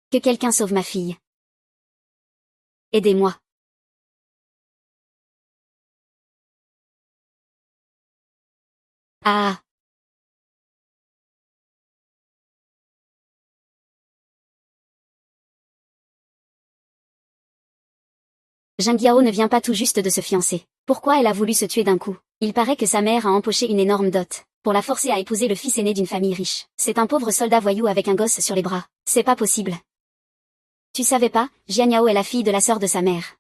Que quelqu'un sauve ma fille. Aidez-moi. Ah. Jingyao ne vient pas tout juste de se fiancer. Pourquoi elle a voulu se tuer d'un coup? Il paraît que sa mère a empoché une énorme dot, pour la forcer à épouser le fils aîné d'une famille riche. C'est un pauvre soldat voyou avec un gosse sur les bras. C'est pas possible. Tu savais pas, Jianyao est la fille de la sœur de sa mère.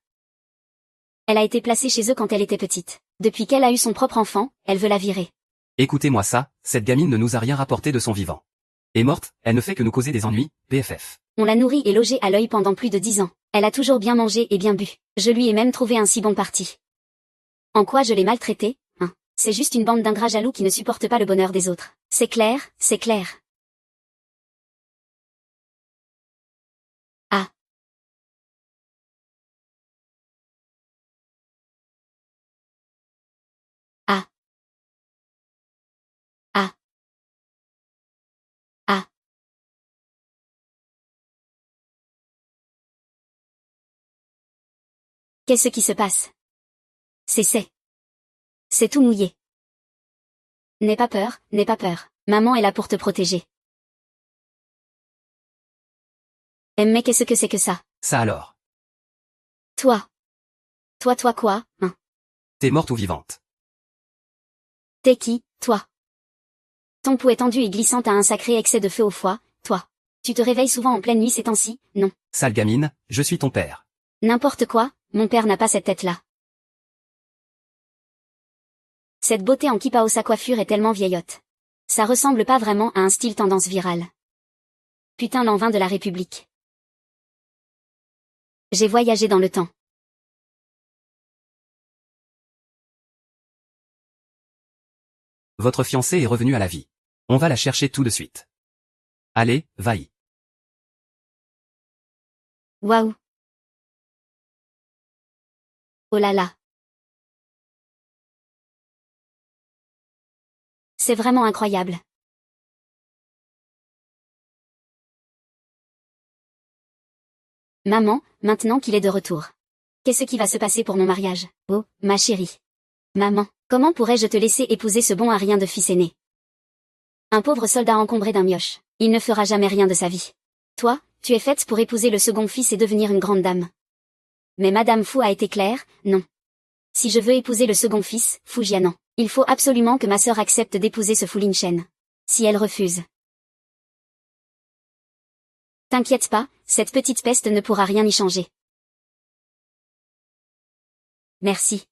Elle a été placée chez eux quand elle était petite. Depuis qu'elle a eu son propre enfant, elle veut la virer. Écoutez-moi ça, cette gamine ne nous a rien rapporté de son vivant. Et morte, elle ne fait que nous causer des ennuis, PFF. On l'a nourrie et logée à l'œil pendant plus de 10 ans. Elle a toujours bien mangé et bien bu. Je lui ai même trouvé un si bon parti. En quoi je l'ai maltraitée, hein? C'est juste une bande d'ingrats jaloux qui ne supportent pas le bonheur des autres. C'est clair, c'est clair. Ah. Ah. Ah. Ah. Qu'est-ce qui se passe? C'est tout mouillé. N'aie pas peur, n'aie pas peur. Maman est là pour te protéger. Mais qu'est-ce que c'est que ça? Ça alors. Toi. Toi quoi, hein? T'es morte ou vivante? T'es qui, toi? Ton pouls est tendu et glissant à un sacré excès de feu au foie, toi. Tu te réveilles souvent en pleine nuit ces temps-ci, non? Sale gamine, je suis ton père. N'importe quoi, mon père n'a pas cette tête-là. Cette beauté en kippa sa coiffure est tellement vieillotte. Ça ressemble pas vraiment à un style tendance virale. Putain l'an 20 de la République. J'ai voyagé dans le temps. Votre fiancée est revenue à la vie. On va la chercher tout de suite. Allez, va-y. Waouh. Oh là là. C'est vraiment incroyable. Maman, maintenant qu'il est de retour. Qu'est-ce qui va se passer pour mon mariage? Oh, ma chérie. Maman, comment pourrais-je te laisser épouser ce bon à rien de fils aîné? Un pauvre soldat encombré d'un mioche. Il ne fera jamais rien de sa vie. Toi, tu es faite pour épouser le second fils et devenir une grande dame. Mais Madame Fu a été claire, non. Si je veux épouser le second fils, Fu Jianan, il faut absolument que ma sœur accepte d'épouser ce Fu Lingchen. Si elle refuse. T'inquiète pas, cette petite peste ne pourra rien y changer. Merci.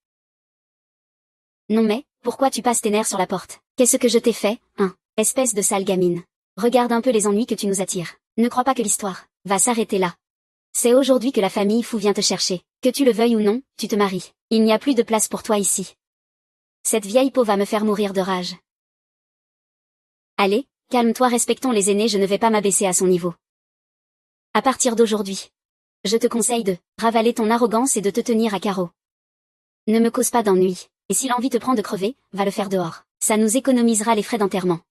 Non mais, pourquoi tu passes tes nerfs sur la porte? Qu'est-ce que je t'ai fait, hein, espèce de sale gamine? Regarde un peu les ennuis que tu nous attires. Ne crois pas que l'histoire va s'arrêter là. C'est aujourd'hui que la famille Fu vient te chercher. Que tu le veuilles ou non, tu te maries. Il n'y a plus de place pour toi ici. Cette vieille peau va me faire mourir de rage. Allez, calme-toi, respectons les aînés, je ne vais pas m'abaisser à son niveau. À partir d'aujourd'hui, je te conseille de ravaler ton arrogance et de te tenir à carreau. Ne me cause pas d'ennui, et si l'envie te prend de crever, va le faire dehors. Ça nous économisera les frais d'enterrement.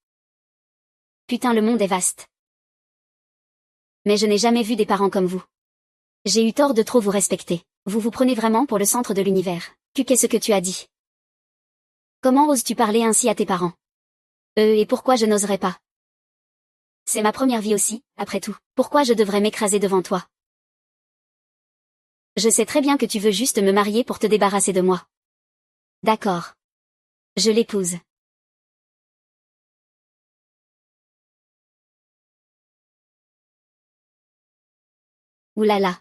Putain, le monde est vaste. Mais je n'ai jamais vu des parents comme vous. J'ai eu tort de trop vous respecter. Vous vous prenez vraiment pour le centre de l'univers. Qu'est-ce que tu as dit? Comment oses-tu parler ainsi à tes parents? Et pourquoi je n'oserais pas? C'est ma première vie aussi, après tout. Pourquoi je devrais m'écraser devant toi? Je sais très bien que tu veux juste me marier pour te débarrasser de moi. D'accord. Je l'épouse. Oulala.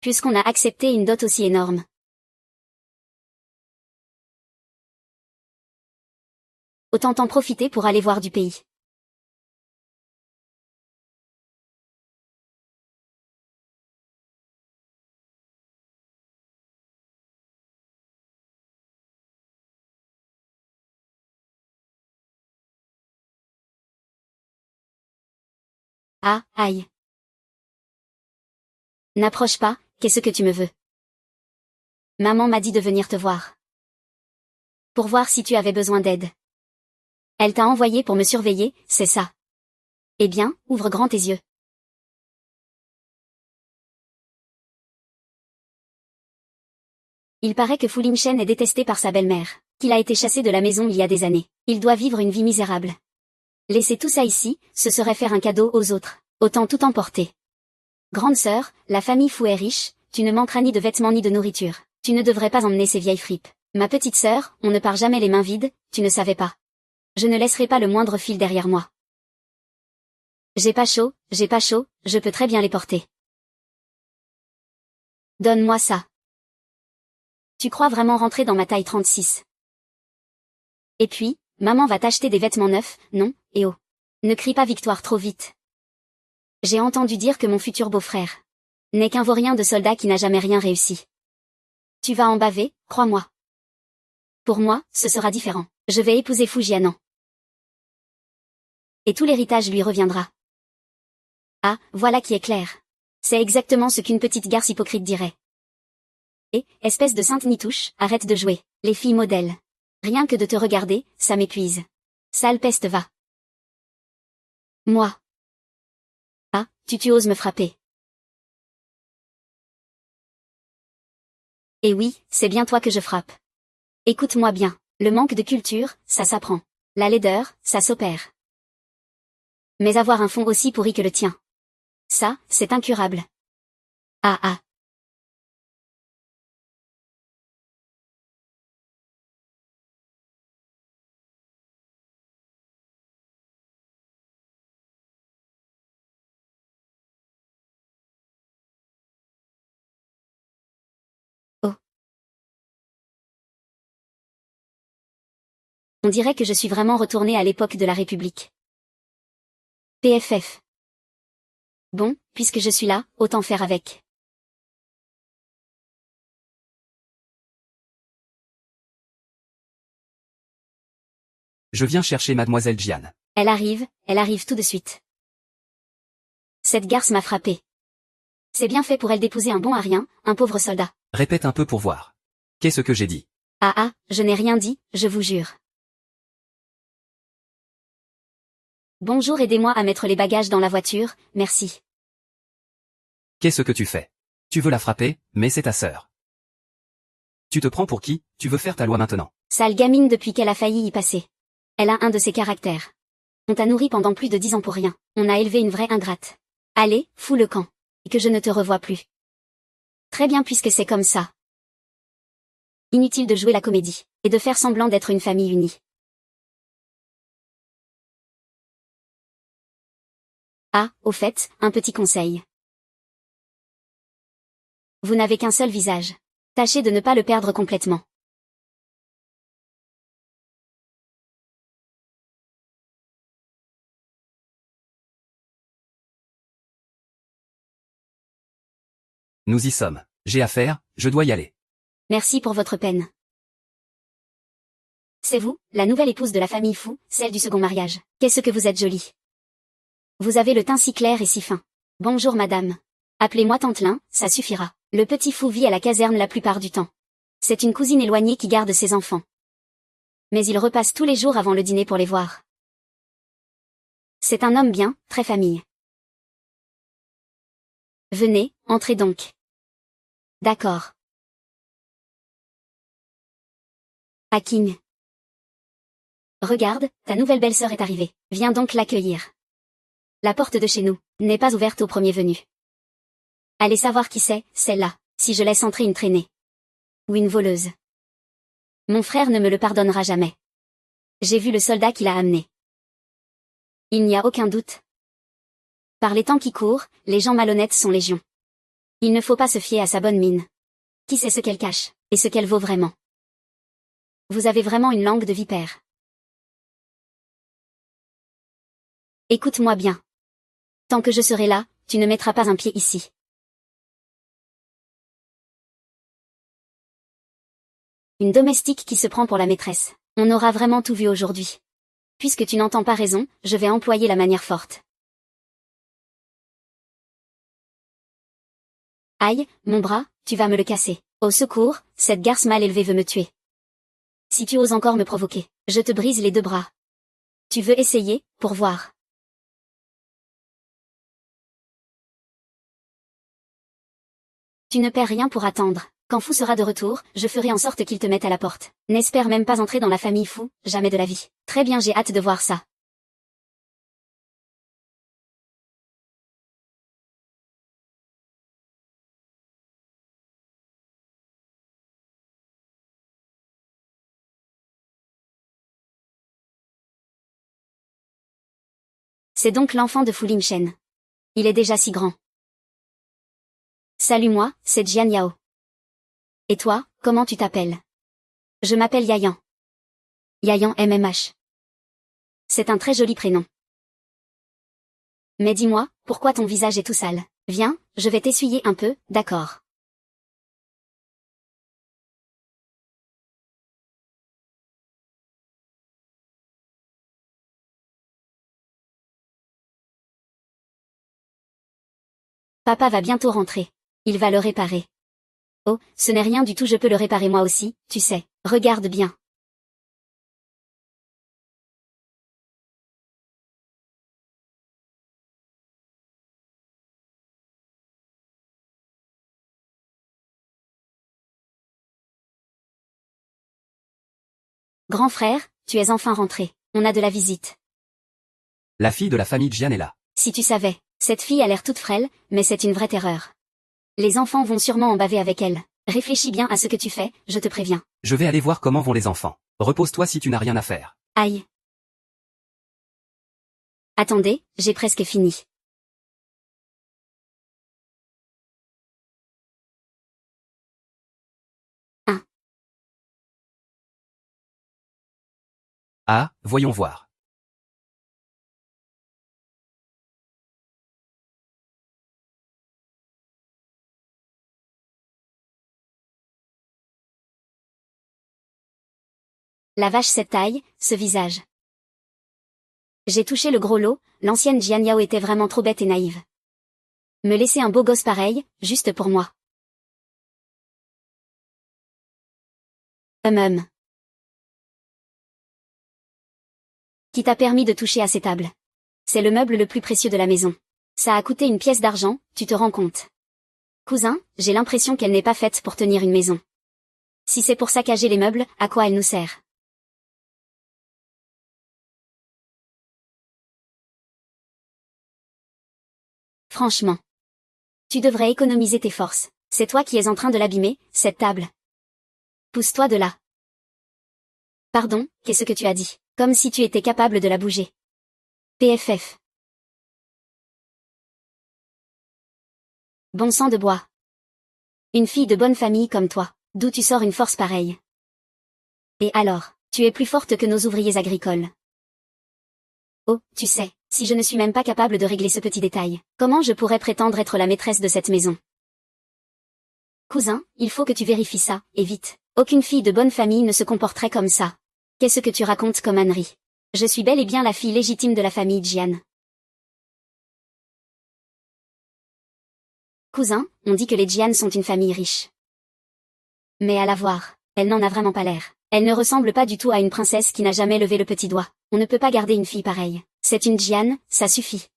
Puisqu'on a accepté une dot aussi énorme. Autant en profiter pour aller voir du pays. Ah, aïe. N'approche pas, qu'est-ce que tu me veux? Maman m'a dit de venir te voir. Pour voir si tu avais besoin d'aide. Elle t'a envoyé pour me surveiller, c'est ça? Eh bien, ouvre grand tes yeux. Il paraît que Fu Lingchen est détesté par sa belle-mère, qu'il a été chassé de la maison il y a des années. Il doit vivre une vie misérable. Laisser tout ça ici, ce serait faire un cadeau aux autres. Autant tout emporter. Grande sœur, la famille Fu est riche, tu ne manqueras ni de vêtements ni de nourriture. Tu ne devrais pas emmener ces vieilles fripes. Ma petite sœur, on ne part jamais les mains vides, tu ne savais pas. Je ne laisserai pas le moindre fil derrière moi. J'ai pas chaud, je peux très bien les porter. Donne-moi ça. Tu crois vraiment rentrer dans ma taille 36? Et puis, maman va t'acheter des vêtements neufs, non, et oh. Ne crie pas victoire trop vite. J'ai entendu dire que mon futur beau-frère n'est qu'un vaurien de soldat qui n'a jamais rien réussi. Tu vas en baver, crois-moi. Pour moi, ce sera différent. Je vais épouser Fu Jianan. Et tout l'héritage lui reviendra. Ah, voilà qui est clair. C'est exactement ce qu'une petite garce hypocrite dirait. Et, espèce de sainte nitouche, arrête de jouer, les filles modèles. Rien que de te regarder, ça m'épuise. Sale peste va. Moi. Ah, tu oses me frapper. Et oui, c'est bien toi que je frappe. Écoute-moi bien, le manque de culture, ça s'apprend. La laideur, ça s'opère. Mais avoir un fond aussi pourri que le tien. Ça, c'est incurable. Ah ah. Oh. On dirait que je suis vraiment retournée à l'époque de la République. PFF. Bon, puisque je suis là, autant faire avec. Je viens chercher mademoiselle Jian. Elle arrive tout de suite. Cette garce m'a frappé. C'est bien fait pour elle d'épouser un bon à rien, un pauvre soldat. Répète un peu pour voir. Qu'est-ce que j'ai dit? Ah ah, je n'ai rien dit, je vous jure. Bonjour, aidez-moi à mettre les bagages dans la voiture, merci. Qu'est-ce que tu fais? Tu veux la frapper, mais c'est ta sœur. Tu te prends pour qui? Tu veux faire ta loi maintenant? Sale gamine depuis qu'elle a failli y passer. Elle a un de ses caractères. On t'a nourri pendant plus de 10 ans pour rien. On a élevé une vraie ingrate. Allez, fous le camp. Et que je ne te revoie plus. Très bien puisque c'est comme ça. Inutile de jouer la comédie, et de faire semblant d'être une famille unie. Ah, au fait, un petit conseil. Vous n'avez qu'un seul visage. Tâchez de ne pas le perdre complètement. Nous y sommes. J'ai affaire, je dois y aller. Merci pour votre peine. C'est vous, la nouvelle épouse de la famille Fu, celle du second mariage. Qu'est-ce que vous êtes jolie. Vous avez le teint si clair et si fin. Bonjour madame. Appelez-moi Tantelin, ça suffira. Le petit Fu vit à la caserne la plupart du temps. C'est une cousine éloignée qui garde ses enfants. Mais il repasse tous les jours avant le dîner pour les voir. C'est un homme bien, très famille. Venez, entrez donc. D'accord. Haking. Regarde, ta nouvelle belle-sœur est arrivée. Viens donc l'accueillir. La porte de chez nous n'est pas ouverte au premier venu. Allez savoir qui c'est, celle-là, si je laisse entrer une traînée. Ou une voleuse. Mon frère ne me le pardonnera jamais. J'ai vu le soldat qui l'a amené. Il n'y a aucun doute. Par les temps qui courent, les gens malhonnêtes sont légion. Il ne faut pas se fier à sa bonne mine. Qui sait ce qu'elle cache, et ce qu'elle vaut vraiment. Vous avez vraiment une langue de vipère. Écoute-moi bien. Tant que je serai là, tu ne mettras pas un pied ici. Une domestique qui se prend pour la maîtresse. On aura vraiment tout vu aujourd'hui. Puisque tu n'entends pas raison, je vais employer la manière forte. Aïe, mon bras, tu vas me le casser. Au secours, cette garce mal élevée veut me tuer. Si tu oses encore me provoquer, je te brise les deux bras. Tu veux essayer, pour voir. Tu ne perds rien pour attendre. Quand Fou sera de retour, je ferai en sorte qu'il te mette à la porte. N'espère même pas entrer dans la famille Fou, jamais de la vie. Très bien, j'ai hâte de voir ça. C'est donc l'enfant de Fu Lingchen. Il est déjà si grand. Salut moi, c'est Jian Yao. Et toi, comment tu t'appelles? Je m'appelle Yayan. Yayan MMH. C'est un très joli prénom. Mais dis-moi, pourquoi ton visage est tout sale? Viens, je vais t'essuyer un peu, d'accord. Papa va bientôt rentrer. Il va le réparer. Oh, ce n'est rien du tout, je peux le réparer moi aussi, tu sais. Regarde bien. Grand frère, tu es enfin rentré. On a de la visite. La fille de la famille Jian est là. Si tu savais, cette fille a l'air toute frêle, mais c'est une vraie terreur. Les enfants vont sûrement en baver avec elle. Réfléchis bien à ce que tu fais, je te préviens. Je vais aller voir comment vont les enfants. Repose-toi si tu n'as rien à faire. Aïe. Attendez, j'ai presque fini. Un. Ah, voyons voir. La vache cette taille, ce visage. J'ai touché le gros lot, l'ancienne Jian Yao était vraiment trop bête et naïve. Me laisser un beau gosse pareil, juste pour moi. Qui t'a permis de toucher à ces tables? C'est le meuble le plus précieux de la maison. Ça a coûté une pièce d'argent, tu te rends compte? Cousin, j'ai l'impression qu'elle n'est pas faite pour tenir une maison. Si c'est pour saccager les meubles, à quoi elle nous sert? Franchement. Tu devrais économiser tes forces. C'est toi qui es en train de l'abîmer, cette table. Pousse-toi de là. Pardon, qu'est-ce que tu as dit? Comme si tu étais capable de la bouger. PFF. Bon sang de bois. Une fille de bonne famille comme toi, d'où tu sors une force pareille? Et alors, tu es plus forte que nos ouvriers agricoles. Oh, tu sais, si je ne suis même pas capable de régler ce petit détail, comment je pourrais prétendre être la maîtresse de cette maison? Cousin, il faut que tu vérifies ça, et vite. Aucune fille de bonne famille ne se comporterait comme ça. Qu'est-ce que tu racontes comme ânerie? Je suis bel et bien la fille légitime de la famille Jian. Cousin, on dit que les Jian sont une famille riche. Mais à la voir, elle n'en a vraiment pas l'air. Elle ne ressemble pas du tout à une princesse qui n'a jamais levé le petit doigt. On ne peut pas garder une fille pareille. C'est une Jian, ça suffit.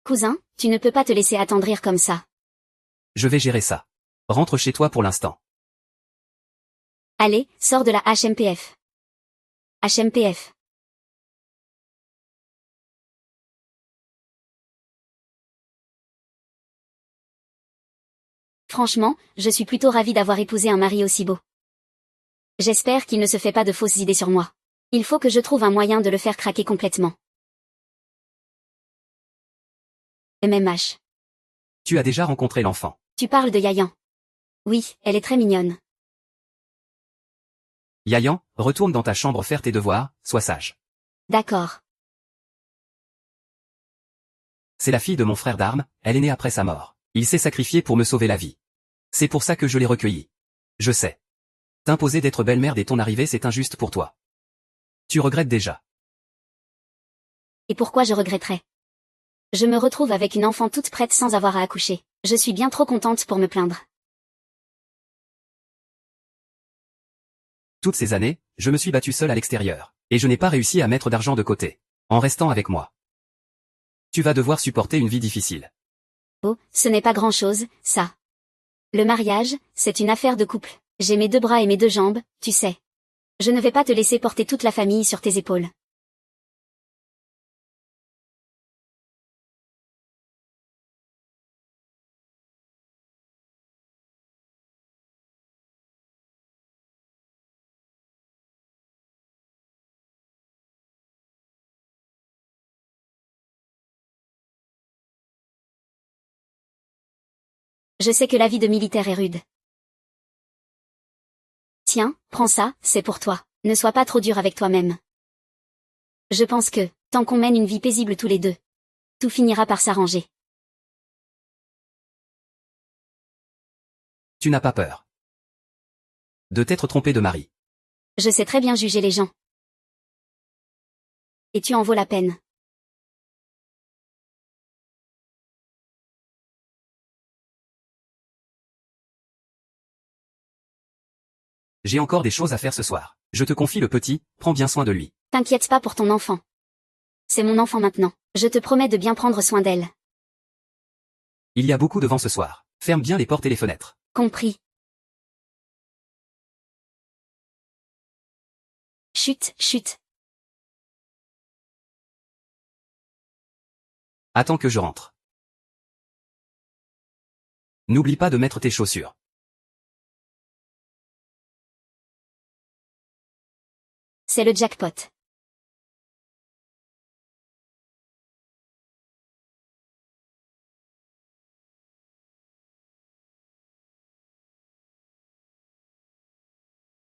Cousin, tu ne peux pas te laisser attendrir comme ça. Je vais gérer ça. Rentre chez toi pour l'instant. Allez, sors de la HMPF. HMPF. Franchement, je suis plutôt ravie d'avoir épousé un mari aussi beau. J'espère qu'il ne se fait pas de fausses idées sur moi. Il faut que je trouve un moyen de le faire craquer complètement. MMH. Tu as déjà rencontré l'enfant. Tu parles de Yayan. Oui, elle est très mignonne. Yayan, retourne dans ta chambre faire tes devoirs, sois sage. D'accord. C'est la fille de mon frère d'armes, elle est née après sa mort. Il s'est sacrifié pour me sauver la vie. C'est pour ça que je l'ai recueillie. Je sais. T'imposer d'être belle-mère dès ton arrivée c'est injuste pour toi. Tu regrettes déjà. Et pourquoi je regretterais? Je me retrouve avec une enfant toute prête sans avoir à accoucher. Je suis bien trop contente pour me plaindre. Toutes ces années, je me suis battu seul à l'extérieur. Et je n'ai pas réussi à mettre d'argent de côté. En restant avec moi. Tu vas devoir supporter une vie difficile. Oh, ce n'est pas grand-chose, ça. Le mariage, c'est une affaire de couple. J'ai mes 2 bras et mes 2 jambes, tu sais. Je ne vais pas te laisser porter toute la famille sur tes épaules. Je sais que la vie de militaire est rude. Tiens, prends ça, c'est pour toi. Ne sois pas trop dur avec toi-même. Je pense que, tant qu'on mène une vie paisible tous les deux, tout finira par s'arranger. Tu n'as pas peur de t'être trompé de mari. Je sais très bien juger les gens. Et tu en vaux la peine. J'ai encore des choses à faire ce soir. Je te confie le petit, prends bien soin de lui. T'inquiète pas pour ton enfant. C'est mon enfant maintenant. Je te promets de bien prendre soin d'elle. Il y a beaucoup de vent ce soir. Ferme bien les portes et les fenêtres. Compris. Chut, chut. Attends que je rentre. N'oublie pas de mettre tes chaussures. C'est le jackpot.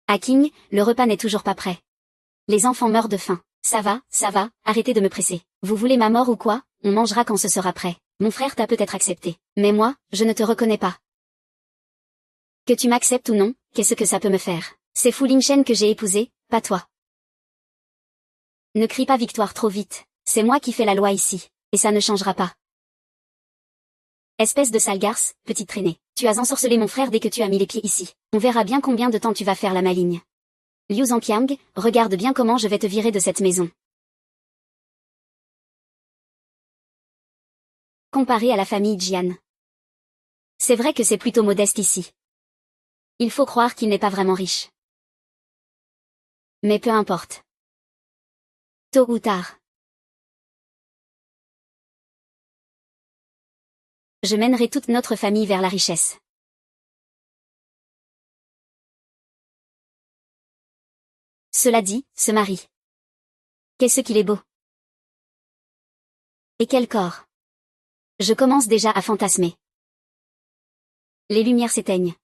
À King, le repas n'est toujours pas prêt. Les enfants meurent de faim. Ça va, arrêtez de me presser. Vous voulez ma mort ou quoi? On mangera quand ce sera prêt. Mon frère t'a peut-être accepté. Mais moi, je ne te reconnais pas. Que tu m'acceptes ou non, qu'est-ce que ça peut me faire? C'est Fu Lingchen que j'ai épousé, pas toi. Ne crie pas victoire trop vite. C'est moi qui fais la loi ici. Et ça ne changera pas. Espèce de sale garce, petite traînée. Tu as ensorcelé mon frère dès que tu as mis les pieds ici. On verra bien combien de temps tu vas faire la maligne. Liu Zhangqiang, regarde bien comment je vais te virer de cette maison. Comparé à la famille Jian. C'est vrai que c'est plutôt modeste ici. Il faut croire qu'il n'est pas vraiment riche. Mais peu importe. Tôt ou tard. Je mènerai toute notre famille vers la richesse. Cela dit, ce mari. Qu'est-ce qu'il est beau. Et quel corps. Je commence déjà à fantasmer. Les lumières s'éteignent.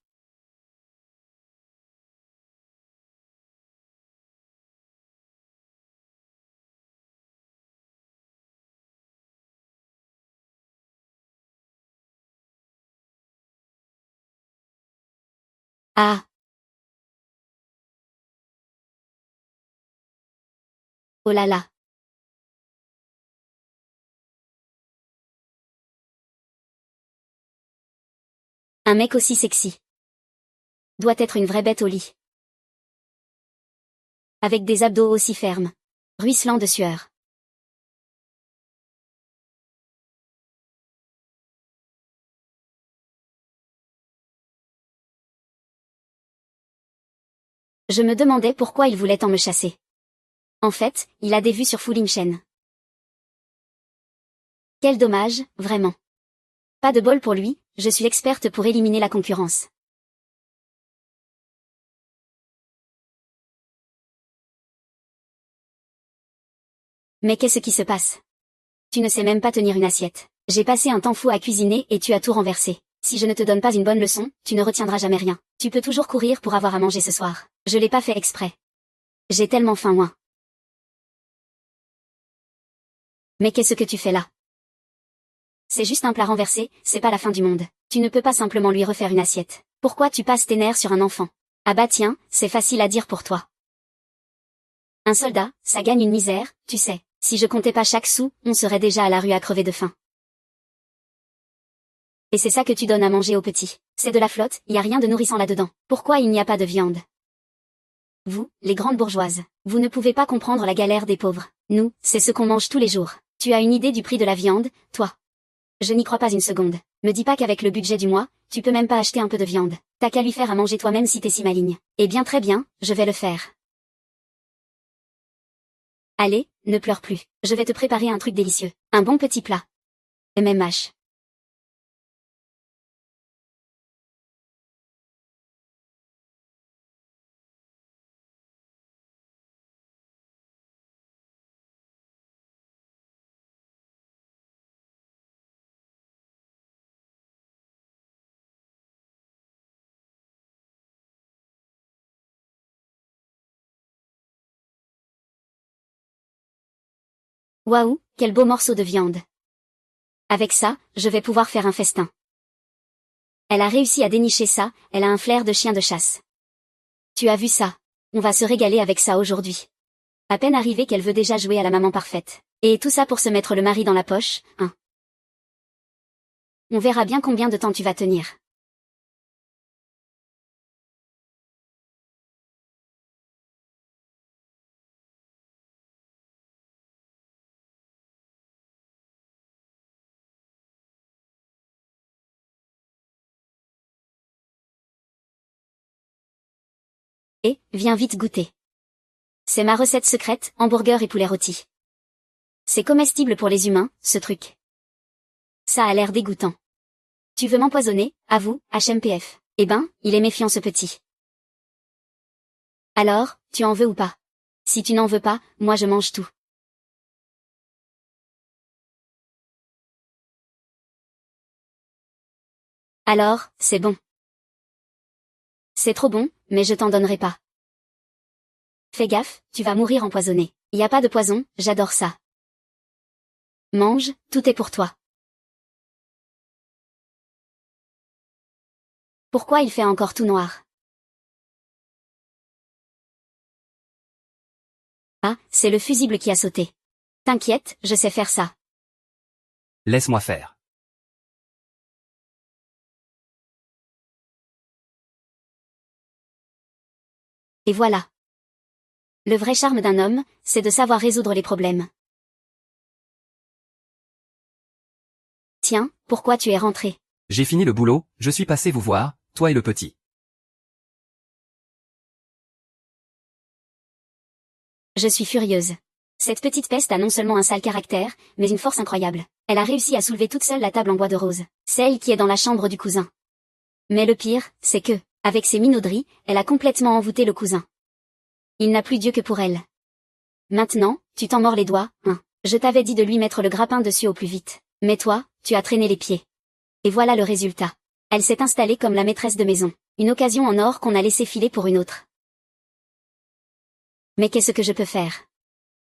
Ah. Oh là là. Un mec aussi sexy. Doit être une vraie bête au lit. Avec des abdos aussi fermes. Ruisselant de sueur. Je me demandais pourquoi il voulait tant me chasser. En fait, il a des vues sur Fu Lingchen. Quel dommage, vraiment. Pas de bol pour lui, je suis experte pour éliminer la concurrence. Mais qu'est-ce qui se passe? Tu ne sais même pas tenir une assiette. J'ai passé un temps fou à cuisiner et tu as tout renversé. Si je ne te donne pas une bonne leçon, tu ne retiendras jamais rien. Tu peux toujours courir pour avoir à manger ce soir. Je l'ai pas fait exprès. J'ai tellement faim moi. Mais qu'est-ce que tu fais là? C'est juste un plat renversé, c'est pas la fin du monde. Tu ne peux pas simplement lui refaire une assiette. Pourquoi tu passes tes nerfs sur un enfant? Ah bah tiens, c'est facile à dire pour toi. Un soldat, ça gagne une misère, tu sais. Si je comptais pas chaque sou, on serait déjà à la rue à crever de faim. Et c'est ça que tu donnes à manger aux petits. C'est de la flotte, y a rien de nourrissant là-dedans. Pourquoi il n'y a pas de viande? Vous, les grandes bourgeoises, vous ne pouvez pas comprendre la galère des pauvres. Nous, c'est ce qu'on mange tous les jours. Tu as une idée du prix de la viande, toi? Je n'y crois pas une seconde. Me dis pas qu'avec le budget du mois, tu peux même pas acheter un peu de viande. T'as qu'à lui faire à manger toi-même si t'es si maligne. Eh bien très bien, je vais le faire. Allez, ne pleure plus. Je vais te préparer un truc délicieux. Un bon petit plat. MMH. Waouh, quel beau morceau de viande. Avec ça, je vais pouvoir faire un festin. Elle a réussi à dénicher ça, elle a un flair de chien de chasse. Tu as vu ça? On va se régaler avec ça aujourd'hui. À peine arrivée qu'elle veut déjà jouer à la maman parfaite. Et tout ça pour se mettre le mari dans la poche, hein. On verra bien combien de temps tu vas tenir. Et, viens vite goûter. C'est ma recette secrète, hamburger et poulet rôti. C'est comestible pour les humains, ce truc. Ça a l'air dégoûtant. Tu veux m'empoisonner, avoue, HMPF. Eh ben, il est méfiant ce petit. Alors, tu en veux ou pas? Si tu n'en veux pas, moi je mange tout. Alors, c'est bon. C'est trop bon, mais je t'en donnerai pas. Fais gaffe, tu vas mourir empoisonné. Y a pas de poison, j'adore ça. Mange, tout est pour toi. Pourquoi il fait encore tout noir? Ah, c'est le fusible qui a sauté. T'inquiète, je sais faire ça. Laisse-moi faire. Et voilà. Le vrai charme d'un homme, c'est de savoir résoudre les problèmes. Tiens, pourquoi tu es rentré? J'ai fini le boulot, je suis passé vous voir, toi et le petit. Je suis furieuse. Cette petite peste a non seulement un sale caractère, mais une force incroyable. Elle a réussi à soulever toute seule la table en bois de rose. Celle qui est dans la chambre du cousin. Mais le pire, c'est que, avec ses minauderies, elle a complètement envoûté le cousin. Il n'a plus Dieu que pour elle. Maintenant, tu t'en mords les doigts, hein. Je t'avais dit de lui mettre le grappin dessus au plus vite. Mais toi, tu as traîné les pieds. Et voilà le résultat. Elle s'est installée comme la maîtresse de maison. Une occasion en or qu'on a laissé filer pour une autre. Mais qu'est-ce que je peux faire?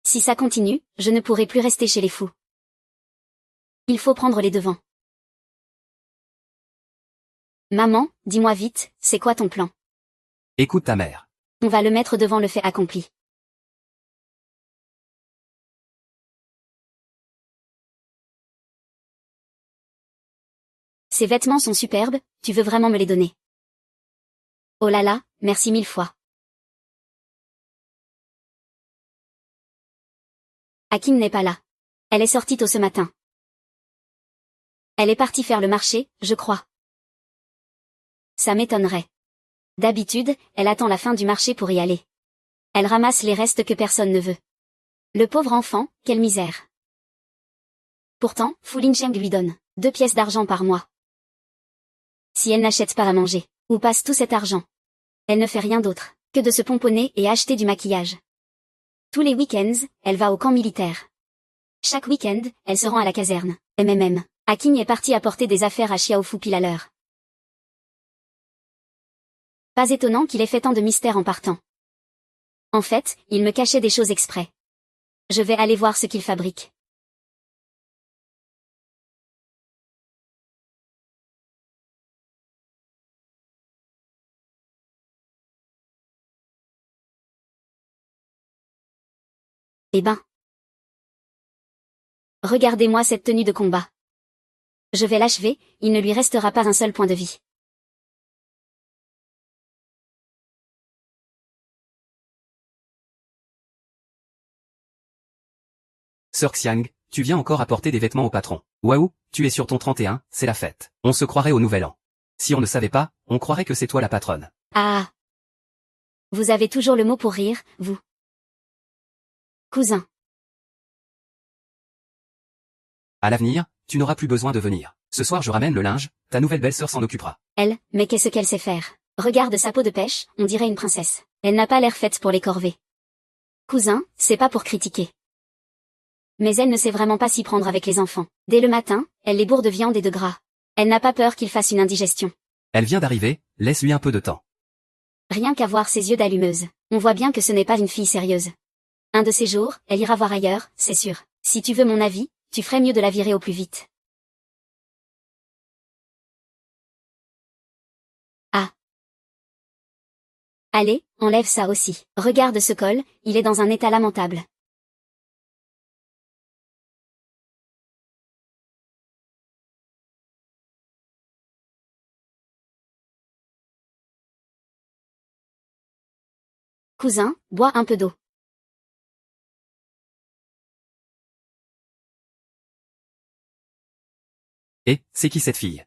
Si ça continue, je ne pourrai plus rester chez les fous. Il faut prendre les devants. Maman, dis-moi vite, c'est quoi ton plan? Écoute ta mère. On va le mettre devant le fait accompli. Ces vêtements sont superbes, tu veux vraiment me les donner? Oh là là, merci 1000 fois. Akin n'est pas là. Elle est sortie tôt ce matin. Elle est partie faire le marché, je crois. Ça m'étonnerait. D'habitude, elle attend la fin du marché pour y aller. Elle ramasse les restes que personne ne veut. Le pauvre enfant, quelle misère. Pourtant, Fu Lingcheng lui donne 2 pièces d'argent par mois. Si elle n'achète pas à manger, ou passe tout cet argent, elle ne fait rien d'autre que de se pomponner et acheter du maquillage. Tous les week-ends, elle va au camp militaire. Chaque week-end, elle se rend à la caserne. Akin est parti apporter des affaires à Xiaofu pile à l'heure. Pas étonnant qu'il ait fait tant de mystère en partant. En fait, il me cachait des choses exprès. Je vais aller voir ce qu'il fabrique. Eh ben. Regardez-moi cette tenue de combat. Je vais l'achever, il ne lui restera pas un seul point de vie. Sœur Xiang, tu viens encore apporter des vêtements au patron. Waouh, tu es sur ton 31, c'est la fête. On se croirait au nouvel an. Si on ne savait pas, on croirait que c'est toi la patronne. Ah. Vous avez toujours le mot pour rire, vous. Cousin. À l'avenir, tu n'auras plus besoin de venir. Ce soir je ramène le linge, ta nouvelle belle-sœur s'en occupera. Elle, mais qu'est-ce qu'elle sait faire? Regarde sa peau de pêche, on dirait une princesse. Elle n'a pas l'air faite pour les corvées. Cousin, c'est pas pour critiquer. Mais elle ne sait vraiment pas s'y prendre avec les enfants. Dès le matin, elle les bourre de viande et de gras. Elle n'a pas peur qu'il fasse une indigestion. Elle vient d'arriver, laisse-lui un peu de temps. Rien qu'à voir ses yeux d'allumeuse, on voit bien que ce n'est pas une fille sérieuse. Un de ces jours, elle ira voir ailleurs, c'est sûr. Si tu veux mon avis, tu ferais mieux de la virer au plus vite. Ah. Allez, enlève ça aussi. Regarde ce col, il est dans un état lamentable. Cousin, bois un peu d'eau. Et, c'est qui cette fille?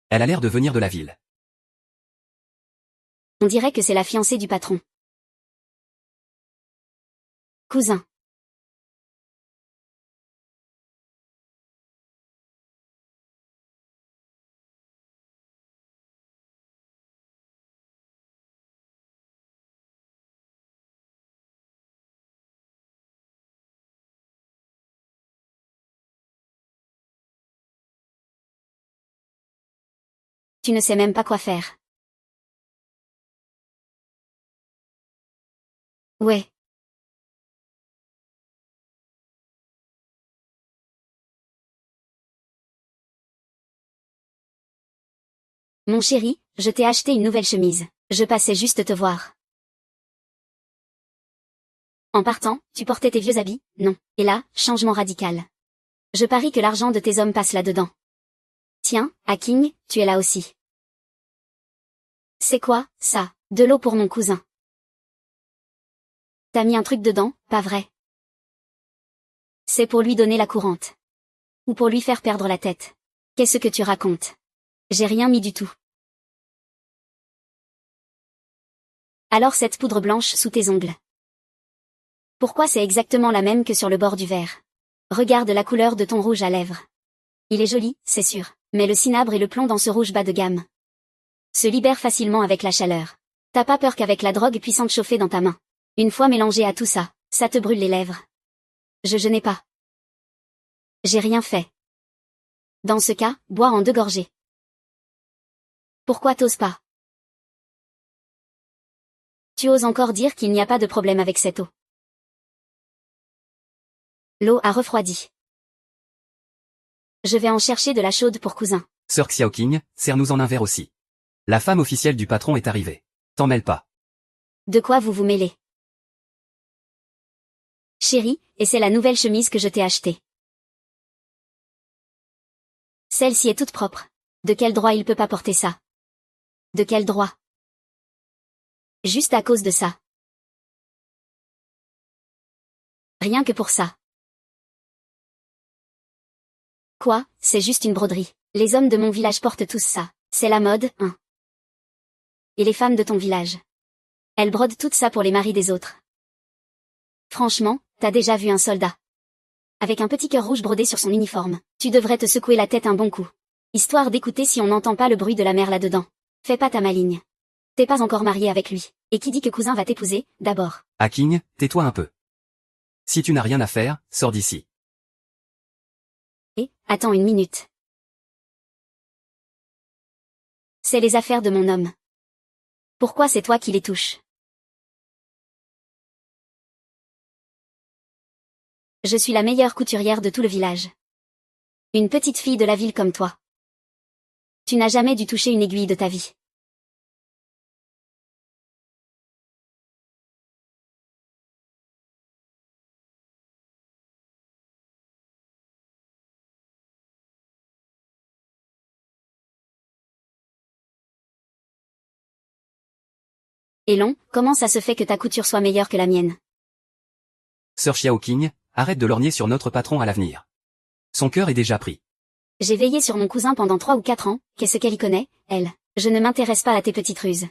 Elle a l'air de venir de la ville. On dirait que c'est la fiancée du patron. Cousin. Tu ne sais même pas quoi faire. Ouais. Mon chéri, je t'ai acheté une nouvelle chemise. Je passais juste te voir. En partant, tu portais tes vieux habits, non. Et là, changement radical. Je parie que l'argent de tes hommes passe là-dedans. Tiens, Hacking, tu es là aussi. C'est quoi, ça? De l'eau pour mon cousin. T'as mis un truc dedans, pas vrai? C'est pour lui donner la courante. Ou pour lui faire perdre la tête. Qu'est-ce que tu racontes? J'ai rien mis du tout. Alors cette poudre blanche sous tes ongles. Pourquoi c'est exactement la même que sur le bord du verre? Regarde la couleur de ton rouge à lèvres. Il est joli, c'est sûr, mais le cinabre et le plomb dans ce rouge bas de gamme se libèrent facilement avec la chaleur. T'as pas peur qu'avec la drogue puissante chauffée dans ta main, une fois mélangée à tout ça, ça te brûle les lèvres? Je n'ai pas. J'ai rien fait. Dans ce cas, bois en 2 gorgées. Pourquoi t'oses pas? Tu oses encore dire qu'il n'y a pas de problème avec cette eau. L'eau a refroidi. Je vais en chercher de la chaude pour cousin. Sir Xiaoqing, sers-nous en un verre aussi. La femme officielle du patron est arrivée. T'en mêles pas. De quoi vous vous mêlez? Chérie, et c'est la nouvelle chemise que je t'ai achetée. Celle-ci est toute propre. De quel droit il peut pas porter ça? De quel droit? Juste à cause de ça. Rien que pour ça. Quoi, c'est juste une broderie. Les hommes de mon village portent tous ça. C'est la mode, hein. Et les femmes de ton village. Elles brodent tout ça pour les maris des autres. Franchement, t'as déjà vu un soldat avec un petit cœur rouge brodé sur son uniforme. Tu devrais te secouer la tête un bon coup. Histoire d'écouter si on n'entend pas le bruit de la mer là-dedans. Fais pas ta maligne. T'es pas encore marié avec lui. Et qui dit que cousin va t'épouser, d'abord? Hacking, tais-toi un peu. Si tu n'as rien à faire, sors d'ici. Et, attends une minute. C'est les affaires de mon homme. Pourquoi c'est toi qui les touches? Je suis la meilleure couturière de tout le village. Une petite fille de la ville comme toi. Tu n'as jamais dû toucher une aiguille de ta vie. Et long, comment ça se fait que ta couture soit meilleure que la mienne? Sir Xiaoqing, arrête de lorgner sur notre patron à l'avenir. Son cœur est déjà pris. J'ai veillé sur mon cousin pendant 3 ou 4 ans, qu'est-ce qu'elle y connaît, elle? Je ne m'intéresse pas à tes petites ruses.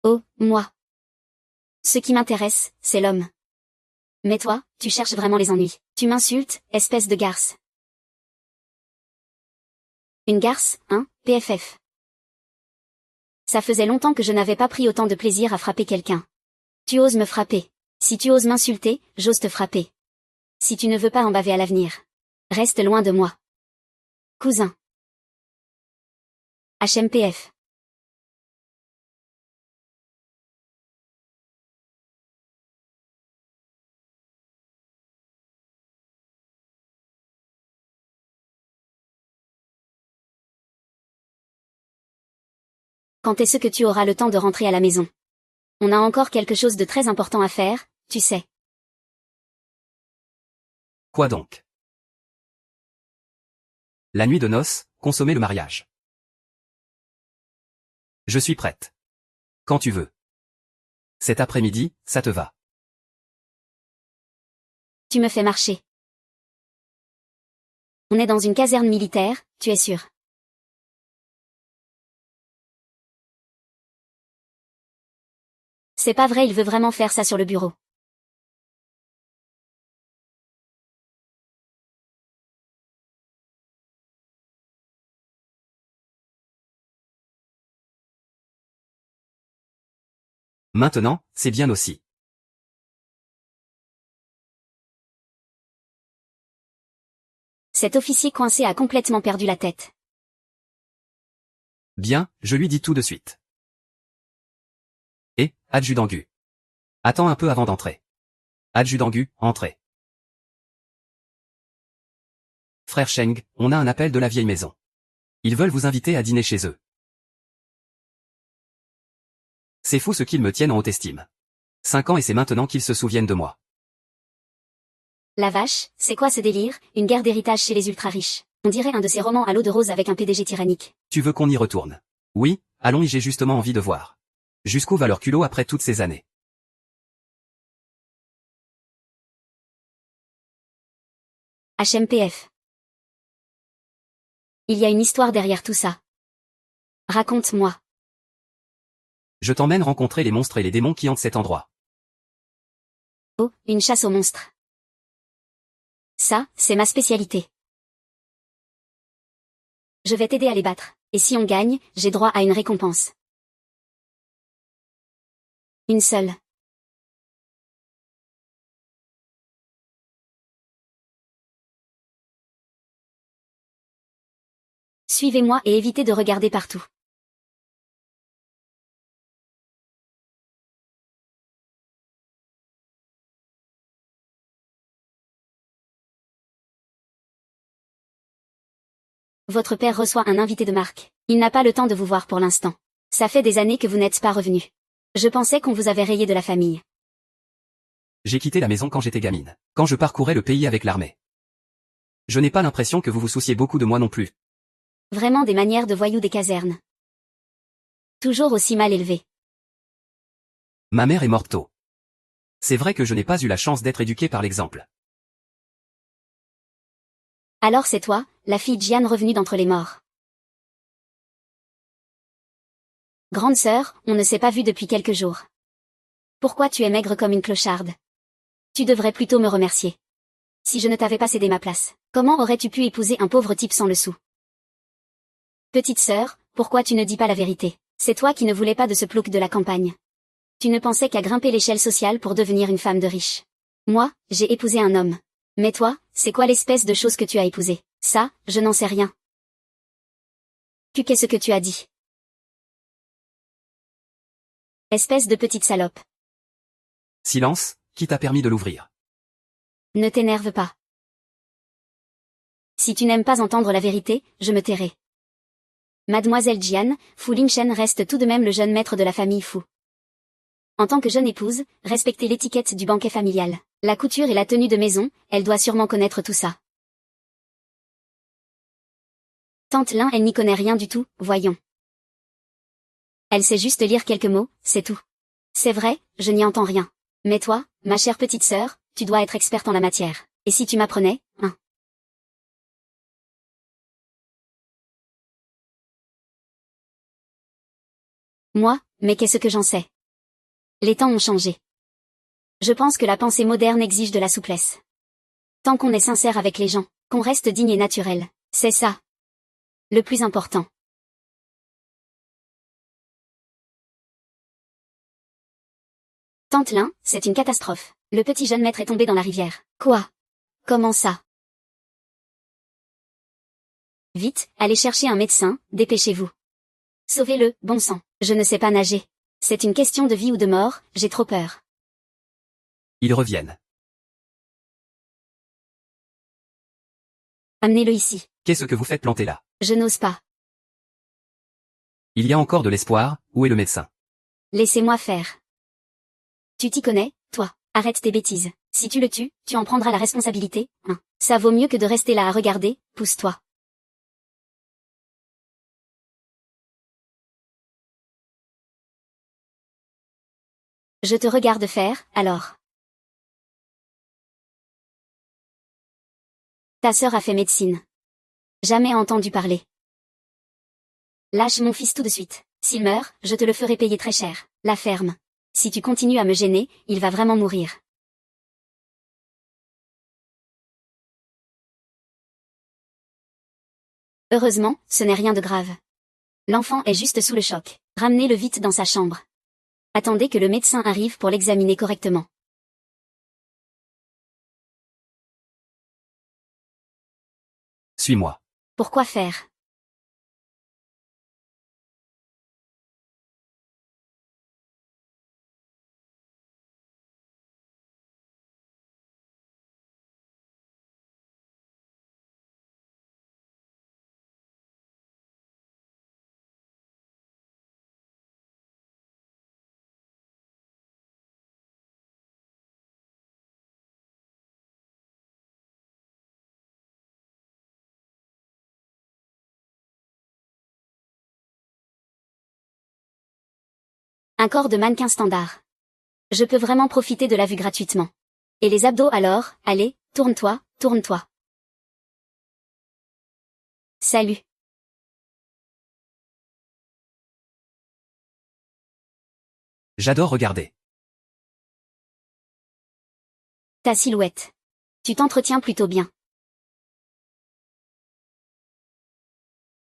Oh, moi. Ce qui m'intéresse, c'est l'homme. Mais toi, tu cherches vraiment les ennuis. Tu m'insultes, espèce de garce. Une garce, hein, PFF. Ça faisait longtemps que je n'avais pas pris autant de plaisir à frapper quelqu'un. Tu oses me frapper. Si tu oses m'insulter, j'ose te frapper. Si tu ne veux pas en baver à l'avenir, reste loin de moi. Cousin. HMPF. Quand est-ce que tu auras le temps de rentrer à la maison? On a encore quelque chose de très important à faire, tu sais. Quoi donc? La nuit de noces, consommer le mariage. Je suis prête. Quand tu veux. Cet après-midi, ça te va. Tu me fais marcher. On est dans une caserne militaire, tu es sûr? C'est pas vrai, il veut vraiment faire ça sur le bureau. Maintenant, c'est bien aussi. Cet officier coincé a complètement perdu la tête. Bien, je lui dis tout de suite. Et, adjudant Gu. Attends un peu avant d'entrer. Adjudant Gu, entrez. Frère Sheng, on a un appel de la vieille maison. Ils veulent vous inviter à dîner chez eux. C'est fou ce qu'ils me tiennent en haute estime. 5 ans et c'est maintenant qu'ils se souviennent de moi. La vache, c'est quoi ce délire, une guerre d'héritage chez les ultra-riches? On dirait un de ces romans à l'eau de rose avec un PDG tyrannique. Tu veux qu'on y retourne? Oui, allons y, j'ai justement envie de voir. Jusqu'où va leur culot après toutes ces années? HMPF. Il y a une histoire derrière tout ça. Raconte-moi. Je t'emmène rencontrer les monstres et les démons qui hantent cet endroit. Oh, une chasse aux monstres. Ça, c'est ma spécialité. Je vais t'aider à les battre, et si on gagne, j'ai droit à une récompense. Une seule. Suivez-moi et évitez de regarder partout. Votre père reçoit un invité de marque. Il n'a pas le temps de vous voir pour l'instant. Ça fait des années que vous n'êtes pas revenu. Je pensais qu'on vous avait rayé de la famille. J'ai quitté la maison quand j'étais gamine, quand je parcourais le pays avec l'armée. Je n'ai pas l'impression que vous vous souciez beaucoup de moi non plus. Vraiment des manières de voyous des casernes. Toujours aussi mal élevés. Ma mère est morte tôt. C'est vrai que je n'ai pas eu la chance d'être éduqué par l'exemple. Alors c'est toi, la fille Jian revenue d'entre les morts. Grande sœur, on ne s'est pas vu depuis quelques jours. Pourquoi tu es maigre comme une clocharde? Tu devrais plutôt me remercier. Si je ne t'avais pas cédé ma place, comment aurais-tu pu épouser un pauvre type sans le sou? Petite sœur, pourquoi tu ne dis pas la vérité? C'est toi qui ne voulais pas de ce plouc de la campagne. Tu ne pensais qu'à grimper l'échelle sociale pour devenir une femme de riche. Moi, j'ai épousé un homme. Mais toi, c'est quoi l'espèce de chose que tu as épousé? Ça, je n'en sais rien. Qu'est-ce que tu as dit? Espèce de petite salope. Silence, qui t'a permis de l'ouvrir? Ne t'énerve pas. Si tu n'aimes pas entendre la vérité, je me tairai. Mademoiselle Jian, Fu Lingchen reste tout de même le jeune maître de la famille Fu. En tant que jeune épouse, respectez l'étiquette du banquet familial. La couture et la tenue de maison, elle doit sûrement connaître tout ça. Tante Lin, elle n'y connaît rien du tout, voyons. Elle sait juste lire quelques mots, c'est tout. C'est vrai, je n'y entends rien. Mais toi, ma chère petite sœur, tu dois être experte en la matière. Et si tu m'apprenais, hein? Moi, mais qu'est-ce que j'en sais? Les temps ont changé. Je pense que la pensée moderne exige de la souplesse. Tant qu'on est sincère avec les gens, qu'on reste digne et naturel, c'est ça le plus important. Tante Lin, c'est une catastrophe. Le petit jeune maître est tombé dans la rivière. Quoi? Comment ça? Vite, allez chercher un médecin, dépêchez-vous. Sauvez-le, bon sang. Je ne sais pas nager. C'est une question de vie ou de mort, j'ai trop peur. Ils reviennent. Amenez-le ici. Qu'est-ce que vous faites planter là? Je n'ose pas. Il y a encore de l'espoir, où est le médecin? Laissez-moi faire. Tu t'y connais, toi. Arrête tes bêtises. Si tu le tues, tu en prendras la responsabilité, hein. Ça vaut mieux que de rester là à regarder, pousse-toi. Je te regarde faire, alors. Ta sœur a fait médecine. Jamais entendu parler. Lâche mon fils tout de suite. S'il meurt, je te le ferai payer très cher. La ferme. Si tu continues à me gêner, il va vraiment mourir. Heureusement, ce n'est rien de grave. L'enfant est juste sous le choc. Ramenez-le vite dans sa chambre. Attendez que le médecin arrive pour l'examiner correctement. Suis-moi. Pourquoi faire? Un corps de mannequin standard. Je peux vraiment profiter de la vue gratuitement. Et les abdos alors, allez, tourne-toi, tourne-toi. Salut. J'adore regarder. Ta silhouette. Tu t'entretiens plutôt bien.